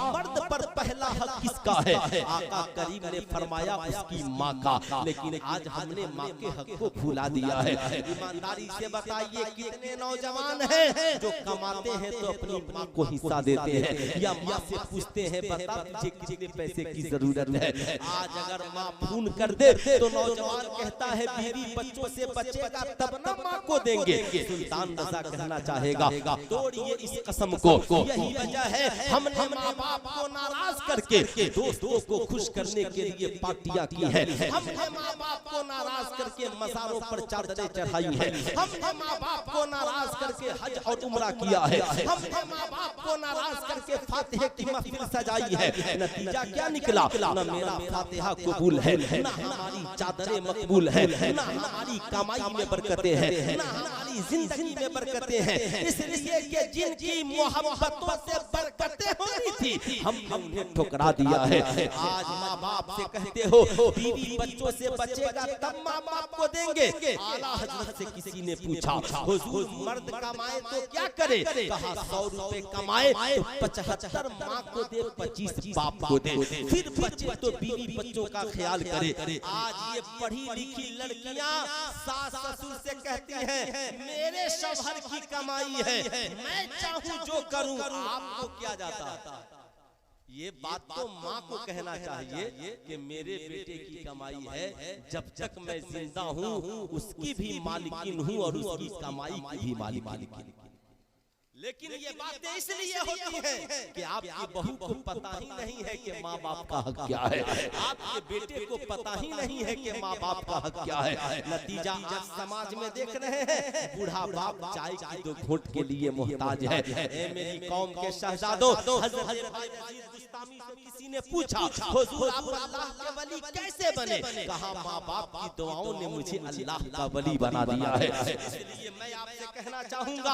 मर्द पर पहला हक किसका है? आका करीम ने फरमाया उसकी माँ का, लेकिन आज हमने माँ के हक को भुला दिया है। ईमानदारी से बताइए कितने नौजवान हैं जो कमाते हैं तो अपनी माँ को हिस्सा देते हैं या माँ से पूछते हैं बता तुझे कितने पैसे की जरूरत है? आज अगर माँ फोन कर दे तो नौजवान कहता है बीवी बच्चों से बचेगा तब ना माँ को देंगे। सुल्तान रजा कहना चाहेगा तोड़िए इस कसम को, यही वजह है हमने माँ बाप को नाराज करके दोस्तों को खुश करने के लिए पार्टियां की है, हमने माँ बाप को नाराज करके मज़ारों पर चादरें चढ़ाई है, हमने माँ बाप को नाराज करके हज और उम्रा किया है, हमने माँ बाप को नाराज करके फातिहा की महफिल सजाई है। नतीजा क्या निकला? न मेरा फातिहा कबूल है, न हमारी चादरें मकबूल है, न हमारी कमाई में बरकतें हैं, न हमारी जिंदगी में बरकतें हैं। इसलिए कि जिनकी मोहब्बतों से बरकतें होनी थी हमने ठुकरा दिया है। आज माँ बाप से कहते हो बीवी बच्चों से बचेगा तब माँ बाप को देंगे। आला हजरत से किसी ने पूछा हुजूर मर्द कमाए तो क्या करे? कहा 100 रुपए कमाए तो 75 माँ को दे, 25 बाप को दे, फिर बचे तो बीवी बच्चों का ख्याल करे। आज ये पढ़ी लिखी लड़कियां सास ससुर से कहती हैं मेरे शौहर की कमाई है, मैं चाहूं जो करूं, आपको क्या जाता? ये बात तो माँ को कहना चाहिए कि मेरे बेटे की कमाई है, जब तक मैं जिंदा हूँ उसकी भी मालिकिन हूँ और उसकी कमाई की भी मालिकिन। लेकिन ये बातें इसलिए होती हैं कि आपकी बहू को पता ही नहीं है कि माँ बाप का हक क्या है, आपके बेटे को पता ही नहीं है कि माँ बाप का हक क्या है। नतीजा आज समाज में देख रहे हैं बूढ़ा बाप चाय की 2 घूंट के लिए मोहताज है। ए मेरी कौम के शहजादों, किसी ने पूछा हुजूर आप अल्लाह के वली कैसे बने? कहा माँ बाप की दुआओं ने मुझे अल्लाह का वली बना दिया है। इसलिए मैं आपसे कहना चाहूंगा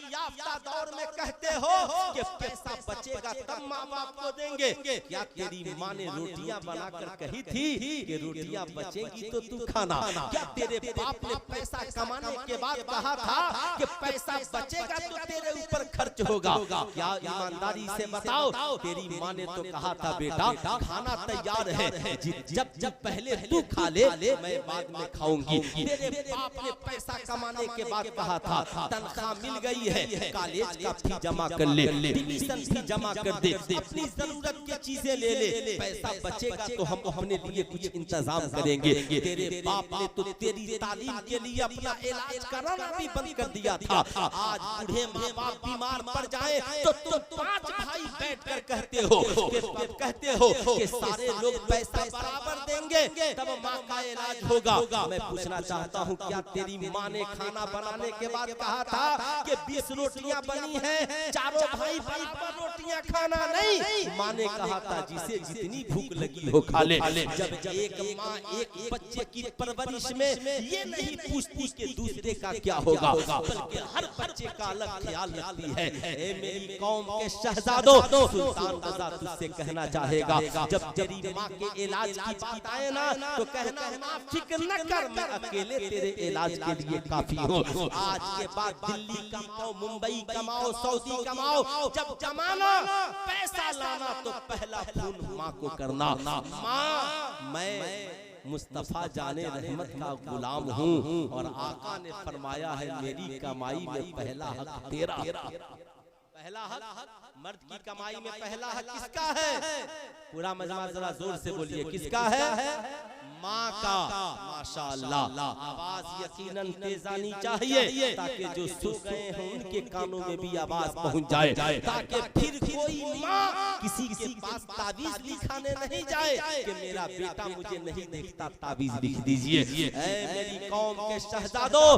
याफ्ता दौर में कहते हो कि पैसा बचेगा तब माँ बाप को देंगे। क्या तेरी माँ ने रोटियां बनाकर कही थी कि रोटियां बचेंगी तो तू खाना? क्या तेरे बाप ने पैसा कमाने के बाद कहा था कि पैसा बचेगा तो तेरे ऊपर खर्च होगा? क्या ईमानदारी से बताओ, तेरी माँ ने तो कहा था बेटा खाना तैयार है, जब पहले तू खा ले मैं बाद में खाऊंगी। तेरे बाप ने पैसा कमाने के बाद कहा था तनख्वाह मिल गई है, कॉलेज का फी जमा कर ले, ट्यूशन फी जमा कर दे, अपनी जरूरत की चीजें ले ले, पैसा बचेगा तो हम अपने लिए कुछ इंतजाम करेंगे। तेरे बाप ने तो तेरी तालीम के लिए अपना इलाज कराना भी बंद कर दिया था। आज बूढ़े माँ बाप बीमार पड़ जाए तो तुम 5 भाई बैठकर कहते हो कि सारे लोग पैसा बराबर देंगे तब माँ का इलाज होगा। मैं पूछना चाहता हूँ क्या तेरी माँ ने खाना बनाने के बाद कहा था कि 20 रोटियां बनी हैं, चारों भाई बराबर रोटियां खाना? नहीं, माँ ने कहा था जिसे जितनी भूख लगी हो खा ले। जब एक माँ एक बच्चे की परवरिश में ये नहीं पूछती कि दूसरे का क्या होगा, बल्कि हर बच्चे का अलग ख्याल रखती है। ए मेरी कौम के शहजादों, सुल्तान रज़ा तुझसे कहना चाहेगा, जब तेरी माँ के इलाज की बात आए ना तो कहना माँ फिक्र न कर, मैं अकेले तेरे इलाज के लिए काफी हूँ। आज के बाद दिल्ली कमाओ, मुंबई कमाओ, सऊदी कमाओ, जब कमाना पैसा लाना तो पहला फोन माँ को करना, माँ मैं मुस्तफा जाने रहमत का गुलाम हूँ और आका ने फरमाया है मेरी कमाई में पहला हक तेरा। पहला हक मर्द की कमाई में पहला हक किसका है? पूरा मजमा जरा जोर से बोलिए, किसका है? माँ का। माशाअल्लाह, आवाज यकीनन तेज आनी चाहिए ताकि जो सो गए हैं उनके कानों में भी आवाज पहुंच जाए, ताकि फिर कोई माँ किसी के पास ताबीज लिखाने नहीं जाए कि मेरा बेटा मुझे नहीं देखता, ताबीज लिख दीजिए। ऐ मेरी कौम के शहजादों,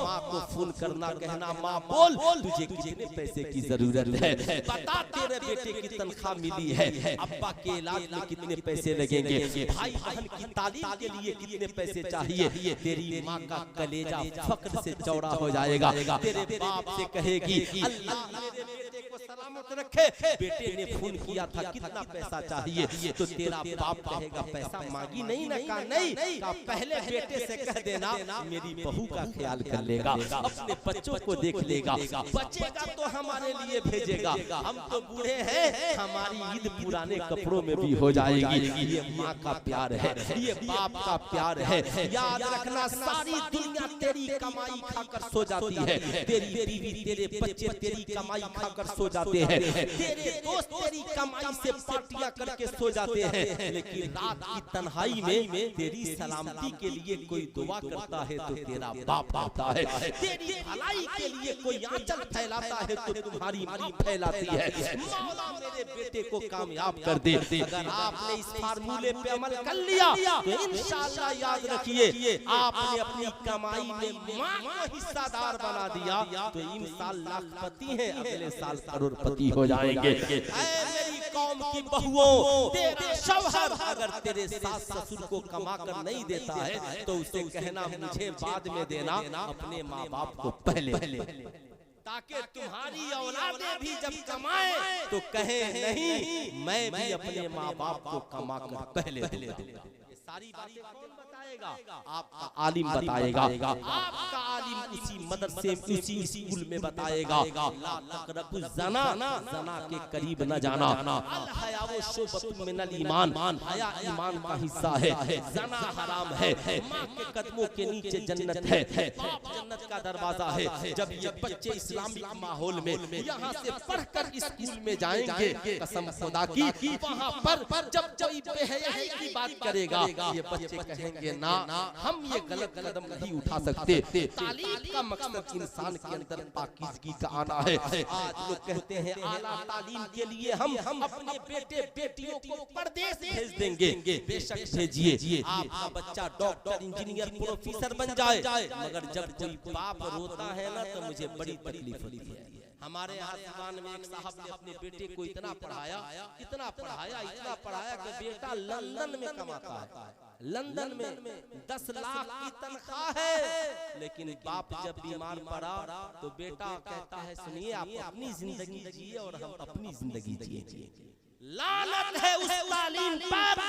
माँ को फोन करना, कहना माँ बोल तुझे कितने पैसे की जरूरत है, बता तेरे बेटे की तनख्वाह मिली है, अब्बा के इलाज में कितने पैसे लगेंगे, भाई बहन की तालीम के लिए कितने पैसे चाहिए। तेरी माँ का कलेजा फक्र से चौड़ा हो जाएगा, तेरे बाप से कहेगी अल्लाह मेरे बेटे को सलामत रखे, बेटे ने फोन किया था कितना पैसा चाहिए, तो तेरा बाप कहेगा पैसा मांगी नहीं ना, का नहीं का पहले बेटे से कह देना मेरी बहू का ख्याल कर लेगा, अपने बच्चों को देख लेगा, बचेगा तो हमारे लिए भेजेगा, हम तो बूढ़े हैं हमारी ईद पुराने कपड़ों में भी हो जाएगी। ये माँ का प्यार है, ये बाप का प्यार है। याद रखना सारी दुनिया तेरी कमाई खाकर सो जाती है, तेरी बीवी तेरे बच्चे तेरी कमाई खाकर सो जाते हैं, तेरे दोस्त तेरी कमाई से पार्टियां करके सो जाते हैं, लेकिन रात की तन्हाई में तेरी सलामती के लिए कोई दुआ करता है तो तेरा बाप आता है, तेरी भलाई के लिए कोई आंचल फैलाता है तो तुम्हारी माँ फैलाती है। मौला मेरे बेटे को कामयाब कर दे। अगर आपने इस फार्मूले पे अमल कर लिया तो इंशाअल्लाह याद रखिए आपने अपनी कमाई में माँ को हिस्सादार बना दिया तो इन साल लाखपति हैं, अगले साल करोड़पति हो जाएंगे। मेरी कौम की बहुओं, तेरा शौहर अगर तेरे सास ससुर को कमा कर नहीं देता है तो उसे कहना मुझे बाद में देना, अपने माँ बाप को पहले, ताकि तुम्हारी औलादें भी जब कमाए तो कहे नहीं मैं भी अपने माँ बाप को कमा कर पहले दूंगा। सारी बातें कौन बताएगा? आपका आलिम बताएगा, आपका आलिम उसी मदरसे उसी स्कूल में बताएगा। ला तक़रबु ज़ना, ज़ना के करीब न जाना, अल हया व शुबतुम मिनल ईमान, हया ईमान का हिस्सा है, ज़ना हराम है, माँ के कदमों के नीचे जन्नत है, बाप जन्नत का दरवाजा है। जब ये बच्चे इस्लामिक माहौल में यहाँ से पढ़कर स्कूल में जाएंगे, कसम खुदा की वहाँ पर जब कोई बेहयाई की बात करेगा ये बच्चे कहेंगे ना हम ये गलत कदम नहीं उठा सकते। तालीम का मकसद इंसान के अंदर पाकीज़गी का आना है। आज लोग कहते हैं आला तालीम के लिए हम अपने बेटे बेटियों को परदेश भेज देंगे, बेशक भेजिए, आपका बच्चा डॉक्टर इंजीनियर प्रोफेसर बन जाए, मगर जब कोई बाप रोता है ना तो मुझे बड़ी तकलीफ होती है। हमारे यहाँ दीवान में एक साहब ने अपने बेटे को इतना पढ़ाया इतना पढ़ाया कि बेटा लंदन में कमाता है, लंदन में 10 लाख की तनख्वाह है, लेकिन बाप जब बीमार पड़ा तो बेटा कहता है सुनिए आप अपनी जिंदगी जिए और हम अपनी जिंदगी जिए। लानत है उस तालीम पर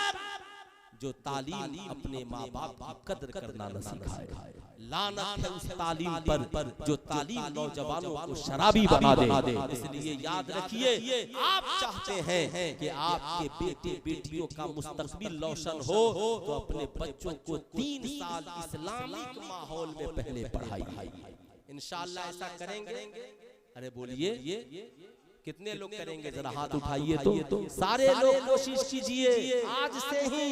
जो तालीम अपने माँ बाप की कदर करना न सिखाए, लानत है उस तालीम पर जो तालीम नौजवानों को शराबी बना दे। इसलिए याद रखिए आप चाहते हैं कि आपके बेटे बेटियों का मुस्तकबिल रोशन हो तो अपने बच्चों को 3 साल इस्लामिक माहौल में पहले पढ़ाइए। इंशाअल्लाह ऐसा करेंगे? अरे बोलिए कितने लोग करेंगे? जरा हाथ उठाइए तो सारे लोग कोशिश कीजिए आज से ही।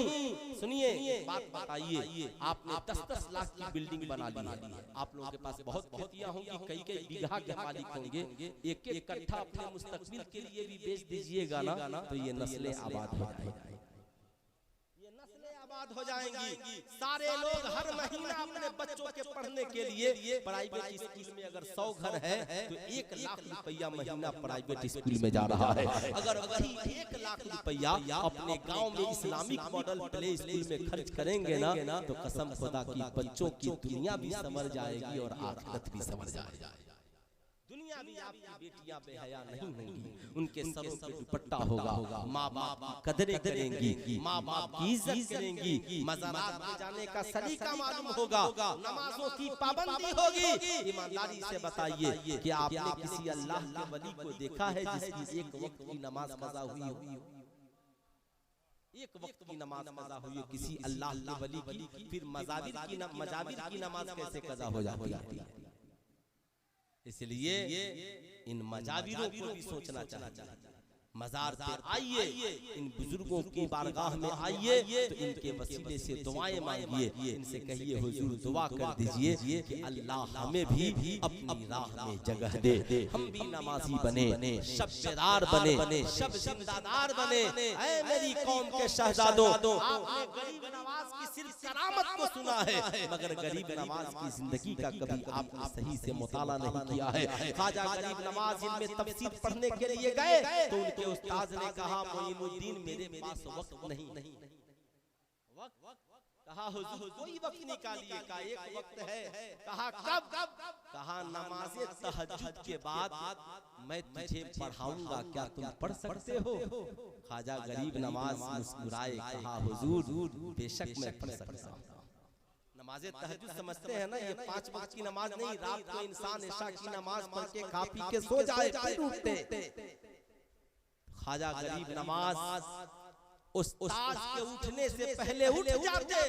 सुनिए बात बताइए, आपने 10-10 लाख की बिल्डिंग बना ली है, आप लोगों के पास बहुत खेतियां होंगी, कई बीघा के मालिक होंगे, एक कट्ठा अपने मुस्तकबिल के लिए भी बेच दीजिएगा ना तो ये नस्लें आबाद हो जाएंगी, हो जाएंगी। सारे लोग हर महीना अपने बच्चों के पढ़ने के लिए प्राइवेट स्कूल में अगर 100 घर है तो 1 लाख रुपया महीना प्राइवेट स्कूल में जा रहा है। अगर वही 1 लाख रुपया अपने गांव में इस्लामिक मॉडल प्ले स्कूल में खर्च करेंगे ना तो कसम खुदा की बच्चों की दुनिया भी समझ जाएगी और आखिरत भी समझ जाएगी, दुनिया भी आपकी बेटियां बेहया नहीं होंगी, उनके सरों पे दुपट्टा होगा, माँ बाप की कदरें करेंगी, माँ बाप की इज्जत करेंगी, मज़ारात में जाने का सलीका मालूम होगा, नमाजों की पाबंदी होगी। ईमानदारी से बताइए कि आपने किसी अल्लाह के वली को देखा है जिसकी एक वक्त की नमाज कज़ा हुई हो? एक वक्त की नमाज कज़ा हुई है किसी अल्लाह के वली की, फिर मजाबिर की नमाज कैसे कज़ा हो जाती है? इसलिए इन मजाबिरों को भी सोचना चाहिए। मजार पे आइए, इन बुजुर्गों की बारगाह में आइए, तो इनके वसीले से दुआएं मांगिए, इनसे कहिए हुजूर दुआ कर दीजिए कि अल्लाह हमें भी अपनी राह में जगह दे, हम भी नमाजी बने, शब्बेदार बने, शब जिंदादार बने। ऐ मेरी कौम के शहजादों, आपने गरीब नवाज की सिर्फ करामत को सुना है, मगर गरीब नवाज की जिंदगी का कभी आपने सही से मुताला नहीं किया है। ख्वाजा गरीब नवाज इनमें तफसीर पढ़ने के लिए गए तो उनके उस्ताद ने कहा मोइनुद्दीन मेरे पास वक्त नहीं। कहा हुजूर कोई वक्त निकालिए, का एक वक्त है। कहा कब? कहा नमाज़े तहज्जुद के बाद मैं तुझे पढ़ाऊंगा, क्या तुम पढ़ सकते हो? ख्वाजा गरीब नवाज मुस्कुराए, कहा हुजूर बेशक मैं पढ़ सकता हूँ। नमाज़े तहज्जुद समझते हैं ना, ये 5 वक्त की नमाज नहीं, रात को इंसान इशा की नमाज पढ़ के खा पी के सो जाए फिर उठते। ख्वाजा गरीब नवाज उस्ताद के उठने से पहले उठ जाते,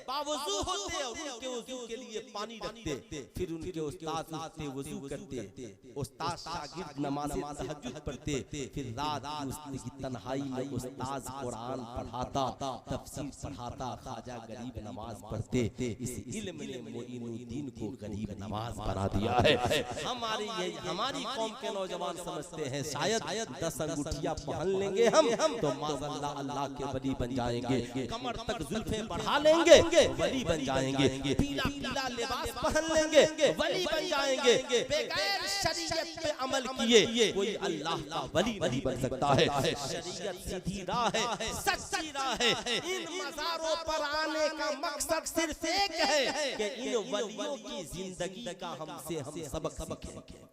बावजू होते और उनके वजू के लिए पानी रखते, फिर उनके उस्ताद उठते वजू करते, उस्ताद शागिर्द नमाज़े तहज्जुद पढ़ते, फिर रात की तन्हाई में उस्ताद कुरान पढ़ाता, तफसीर पढ़ाता, ख्वाजा गरीब नवाज पढ़ते। इस इल्म ने मोइनुद्दीन को गरीब नवाज बना दिया है। हमारी कौम के नौजवान समझते हैं शायद 10 अंगूठियां पहन लेंगे हम तो माज़अल्लाह अल्लाह के वली बन जाएंगे, कमर तक जुल्फें बढ़ा लेंगे वली बन जाएंगे, पीला पीला लिबास पहन लेंगे वली बन जाएंगे। बगैर शरीयत पे अमल किए कोई अल्लाह का वली नहीं बन सकता है। शरीयत सीधी राह है, सच्ची राह है। इन मज़ारों पर आने का मकसद सिर्फ एक है कि इन वलियों की जिंदगी का हम सबक सीखें।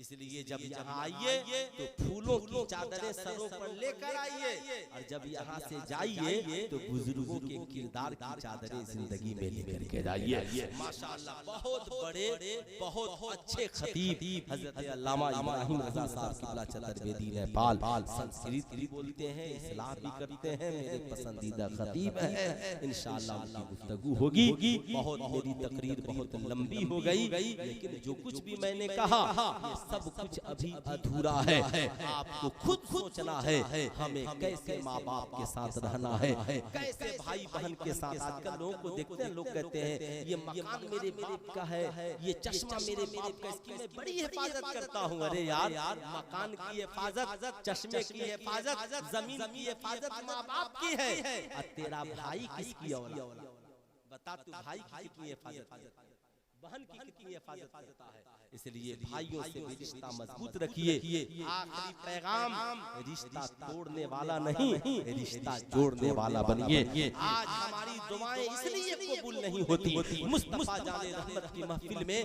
इसलिए जब यहाँ आइए तो फूलों की चादरें सरों पर लेकर आइए, और जब यहाँ से जाइए तो बुजुर्गों के किरदार की चादरें जिंदगी में लेकर के जाइए। माशाअल्लाह बहुत बड़े बहुत अच्छे खतीब हजरत अल्लामा इब्राहिम रज़ा साहब किबला चतुर्वेदी नेपाल संस्कृत भी बोलते हैं, इस्लाह भी करते हैं, मेरे पसंदीदा खतीब हैं। इंशाअल्लाह उनकी गुफ्तगू होगी। बहुत मेरी तकरीर बहुत लंबी हो गई, लेकिन जो कुछ भी मैंने कहा सब कुछ अभी अधूरा है। आपको खुद सोचना है हमें कैसे माँ बाप के साथ रहना है, कैसे भाई बहन के साथ। आजकल लोगों को देखते हैं, लोग कहते हैं ये मकान मेरे बाप का है, ये चश्मा मेरे बाप का, इसकी मैं बड़ी हिफाजत करता हूँ। अरे यार, मकान की हिफाजत, चश्मे की हिफाजत, जमीन की हिफाजत माँ बाप की है, और तेरा भाई किसकी औलाद? बता, तू भाई किसकी हिफाजत, बहन की कितनी हिफाजत करता है? इसलिए भाइयों से भी रिश्ता मजबूत रखिए। आखिरी पैगाम, रिश्ता तोड़ने वाला नहीं, रिश्ता जोड़ने वाला बनिए। आज हमारी दुआएं इसलिए कबूल नहीं होती। मुस्तफा जाने रहमत की महफिल में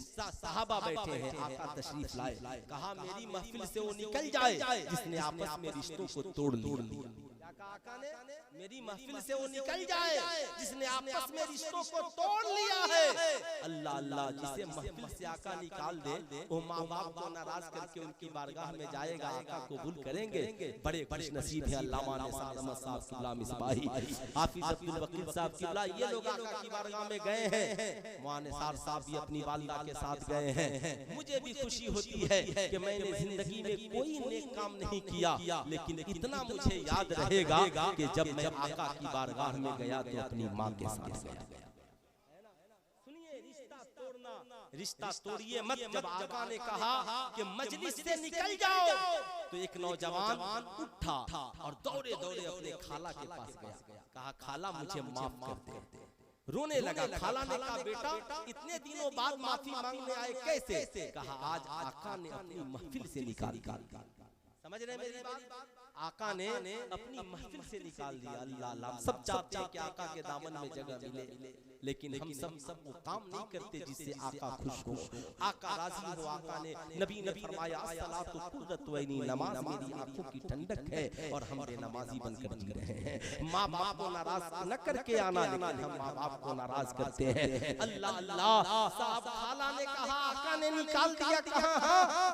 सहाबा बैठे हैं, आका तशरीफ लाए, कहा मेरी महफिल से वो निकल जाए जिसने आपस में रिश्तों को तोड़ लिया। आका ने मेरी महफिल से वो निकल जाए जिसने आपस में रिश्तों को तोड़ लिया है। अल्लाह अल्लाह, जिसे महफिल से आका निकाल दे वो माँ बाप को नाराज करके उनकी बारगाह में जाएगा, आका कबूल करेंगे? बड़े खुश नसीब है अल्लामा निसार अहमद साहब किबला मिसबाही, हाफिज अब्दुल वकील साहब किबला, ये लोग आका की बारगाह में गए हैं। वहाँ निसार साहब भी अपनी वालिदा के साथ गए हैं। मुझे भी खुशी होती है कि मैंने जिंदगी में कोई नेक काम नहीं किया, लेकिन इतना मुझे याद रहेगा कि जब मैं आका की बारगाह में गया तो अपनी माँ के साथ गया। सुनिए, रिश्ता तोड़ना, रिश्ता तोड़िए मत। जब आका ने कहा कि मजलिस से निकल जाओ तो एक नौजवान उठा और दौड़े दौड़े अपने खाला के पास गया, कहा खाला मुझे माफ कर दे। रोने लगा। खाला ने कहा बेटा इतने दिनों बाद माफी मांगने आए कैसे? कहा आज आका ने अपनी महफिल से निकाल। समझ रहे मेरी बात? आका ने अपनी महफिल से निकाल दिया। अल्लाह अल्लाह, सब चाहते हैं कि आका के दामन में जगह मिले, लेकिन हम सब वो काम नहीं करते जिससे आका खुश हो, आका राजी हो। आका ने नबी ने फरमाया अस्सलातु कुर्रतु ऐनी, नमाज मेरी आंखों की ठंडक है और हम बेनमाजी बनकर जी रहे हैं। माँ बाप को नाराज न करके आना, लेकिन हम माँ बाप को नाराज करते हैं। अल्लाह अल्लाह, साहब खाला ने कहा आका ने निकाल दिया।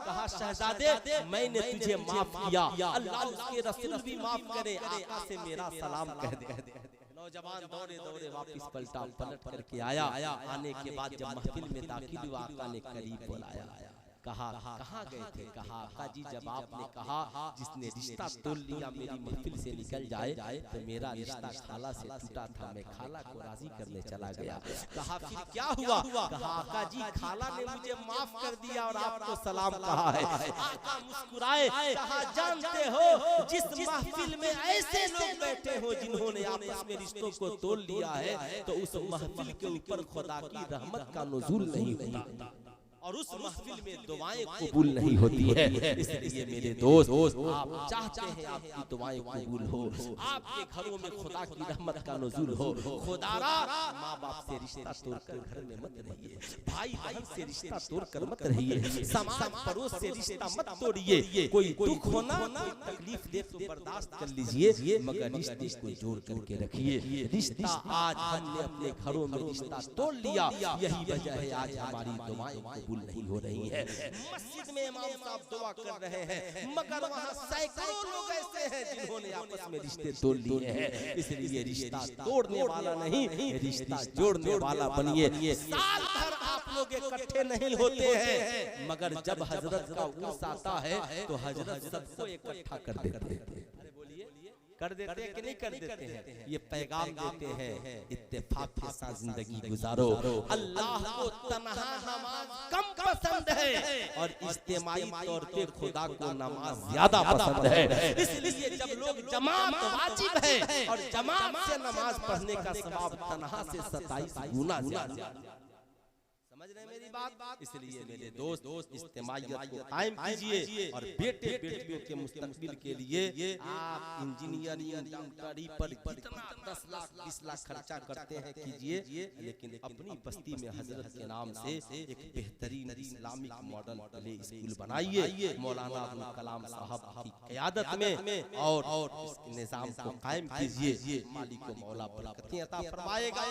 कहा शहजादे मैंने तुझे माफ किया, अल्लाह उसके रसूल भी माफ करे, आका से मेरा सलाम कह दे। नौजवान दौड़े दौड़े वापस पलट करके आया। आने के बाद जब महफिल में दाखिल हुआ, आका ने करीब बुलाया, कहा कहाँ गए थे? कहा आका जी जब आपने कहा जिसने रिश्ता तोड़ लिया मेरी महफिल से निकल जाए, तो मेरा रिश्ता खाला से टूटा था, मैं खाला को राजी करने चला गया। कहा फिर क्या हुआ? कहा आका जी खाला ने मुझे माफ कर दिया और आपको सलाम कहा है। आका मुस्कुराए, कहा जानते हो जिस महफिल में ऐसे लोग बैठे हो जिन्होंने आपस में रिश्तों को तोड़ लिया है, तो उस महफिल के ऊपर खुदा की रहमत का नुज़ूल नहीं होता और उस महफिल में दुआएं कबूल नहीं होती है। इसलिए मेरे दोस्त, आप चाहते हैं आपकी दुआएं कबूल हो, आपके घरों में खुदा की रहमत का नुज़ूल हो। खुदारा माँ बाप से रिश्ता तोड़कर घर में मत रहिए, भाई बहन से रिश्ता तोड़कर मत रहिए, समाज पड़ोस से रिश्ता मत तोड़िए। कोई दुख होना, कोई तकलीफ दे तो बर्दाश्त कर लीजिए, मगर रिश्ते को जोड़ करके रखिए। रिश्ता आज हमने अपने घरों में रिश्ता तोड़ लिया, यही वजह है आज हमारी दुआएं नहीं हो रही है। मस्जिद में इमाम साहब दुआ कर रहे हैं, मगर वहाँ सैकड़ों लोग ऐसे हैं जिन्होंने आपस में रिश्ते तोड़ लिए हैं। इसलिए रिश्ता तोड़ने वाला नहीं, रिश्ता जोड़ने वाला बनिए। साल भर आप लोग इकट्ठे नहीं होते हैं, मगर जब हजरत का उर्स आता है तो हजरत सबको इकट्ठा कर देते हैं। कर देते हैं कि नहीं कर देते हैं? ये पैगाम देते हैं इत्तेफाक के साथ जिंदगी गुजारो। अल्लाह को तन्हा नमाज कम पसंद है और इज्तिमाई तौर पे खुदा को नमाज ज्यादा पसंद है। इसलिए जब लोग जमात वाजिब है और जमात से नमाज पढ़ने का सवाब तन्हा से 27 गुना ज्यादा। समझ रहे हैं मेरी बात? इसलिए मेरे दोस्त इज्तिमाइयत को कायम कीजिए और बेटे बेटियों के मुस्तकबिल के लिए आप इंजीनियरिंग डॉक्टरी पर कितना 10 लाख 20 लाख खर्चा करते हैं कीजिए, लेकिन अपनी बस्ती में हजरत के नाम से एक बेहतरीन इस्लामिक मॉडल प्ले स्कूल बनाइए मौलाना अब्दुल कलाम साहब की क़यादत में, और इस निज़ाम को कायम कीजिए। मालिक को मौला बरकतें अता फरमाएगा।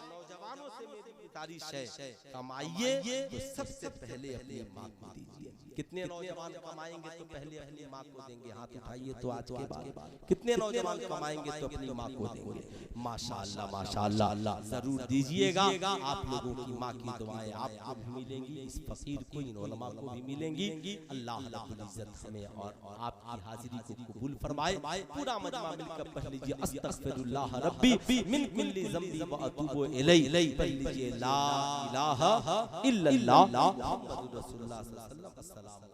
नौजवानों से मेरी गुजारिश है, कमाइए तो सबसे पहले अपनी माँ को दीजिए। कितने नौजवान कमाएंगे तो पहले अपनी माँ को देंगे? हाथ उठाइए तो आज के बाद कितने नौजवान कमाएंगे तो अपनी माँ को देंगे? माशाअल्लाह माशाअल्लाह, जरूर दीजिएगा। आप लोगों की माँ की दुआएं आपको भी मिलेंगी, इस फकीर को, इन उलमा को भी मिलेंगी। अल्लाह रब्बुल इज्जत हमें और आपकी हाजिरी को कबूल फरमाए। पूरा मजमा मिलकर पढ़ लीजिए अस्तगफिरुल्लाह रब्बी मिन कुल्ली ज़ंबी व अतूबु इलैहि। पढ़ लीजिए ला इलाहा इल्लल्लाह मुहम्मदुर रसूलुल्लाह सल्लल्लाहु अलैहि वसल्लम।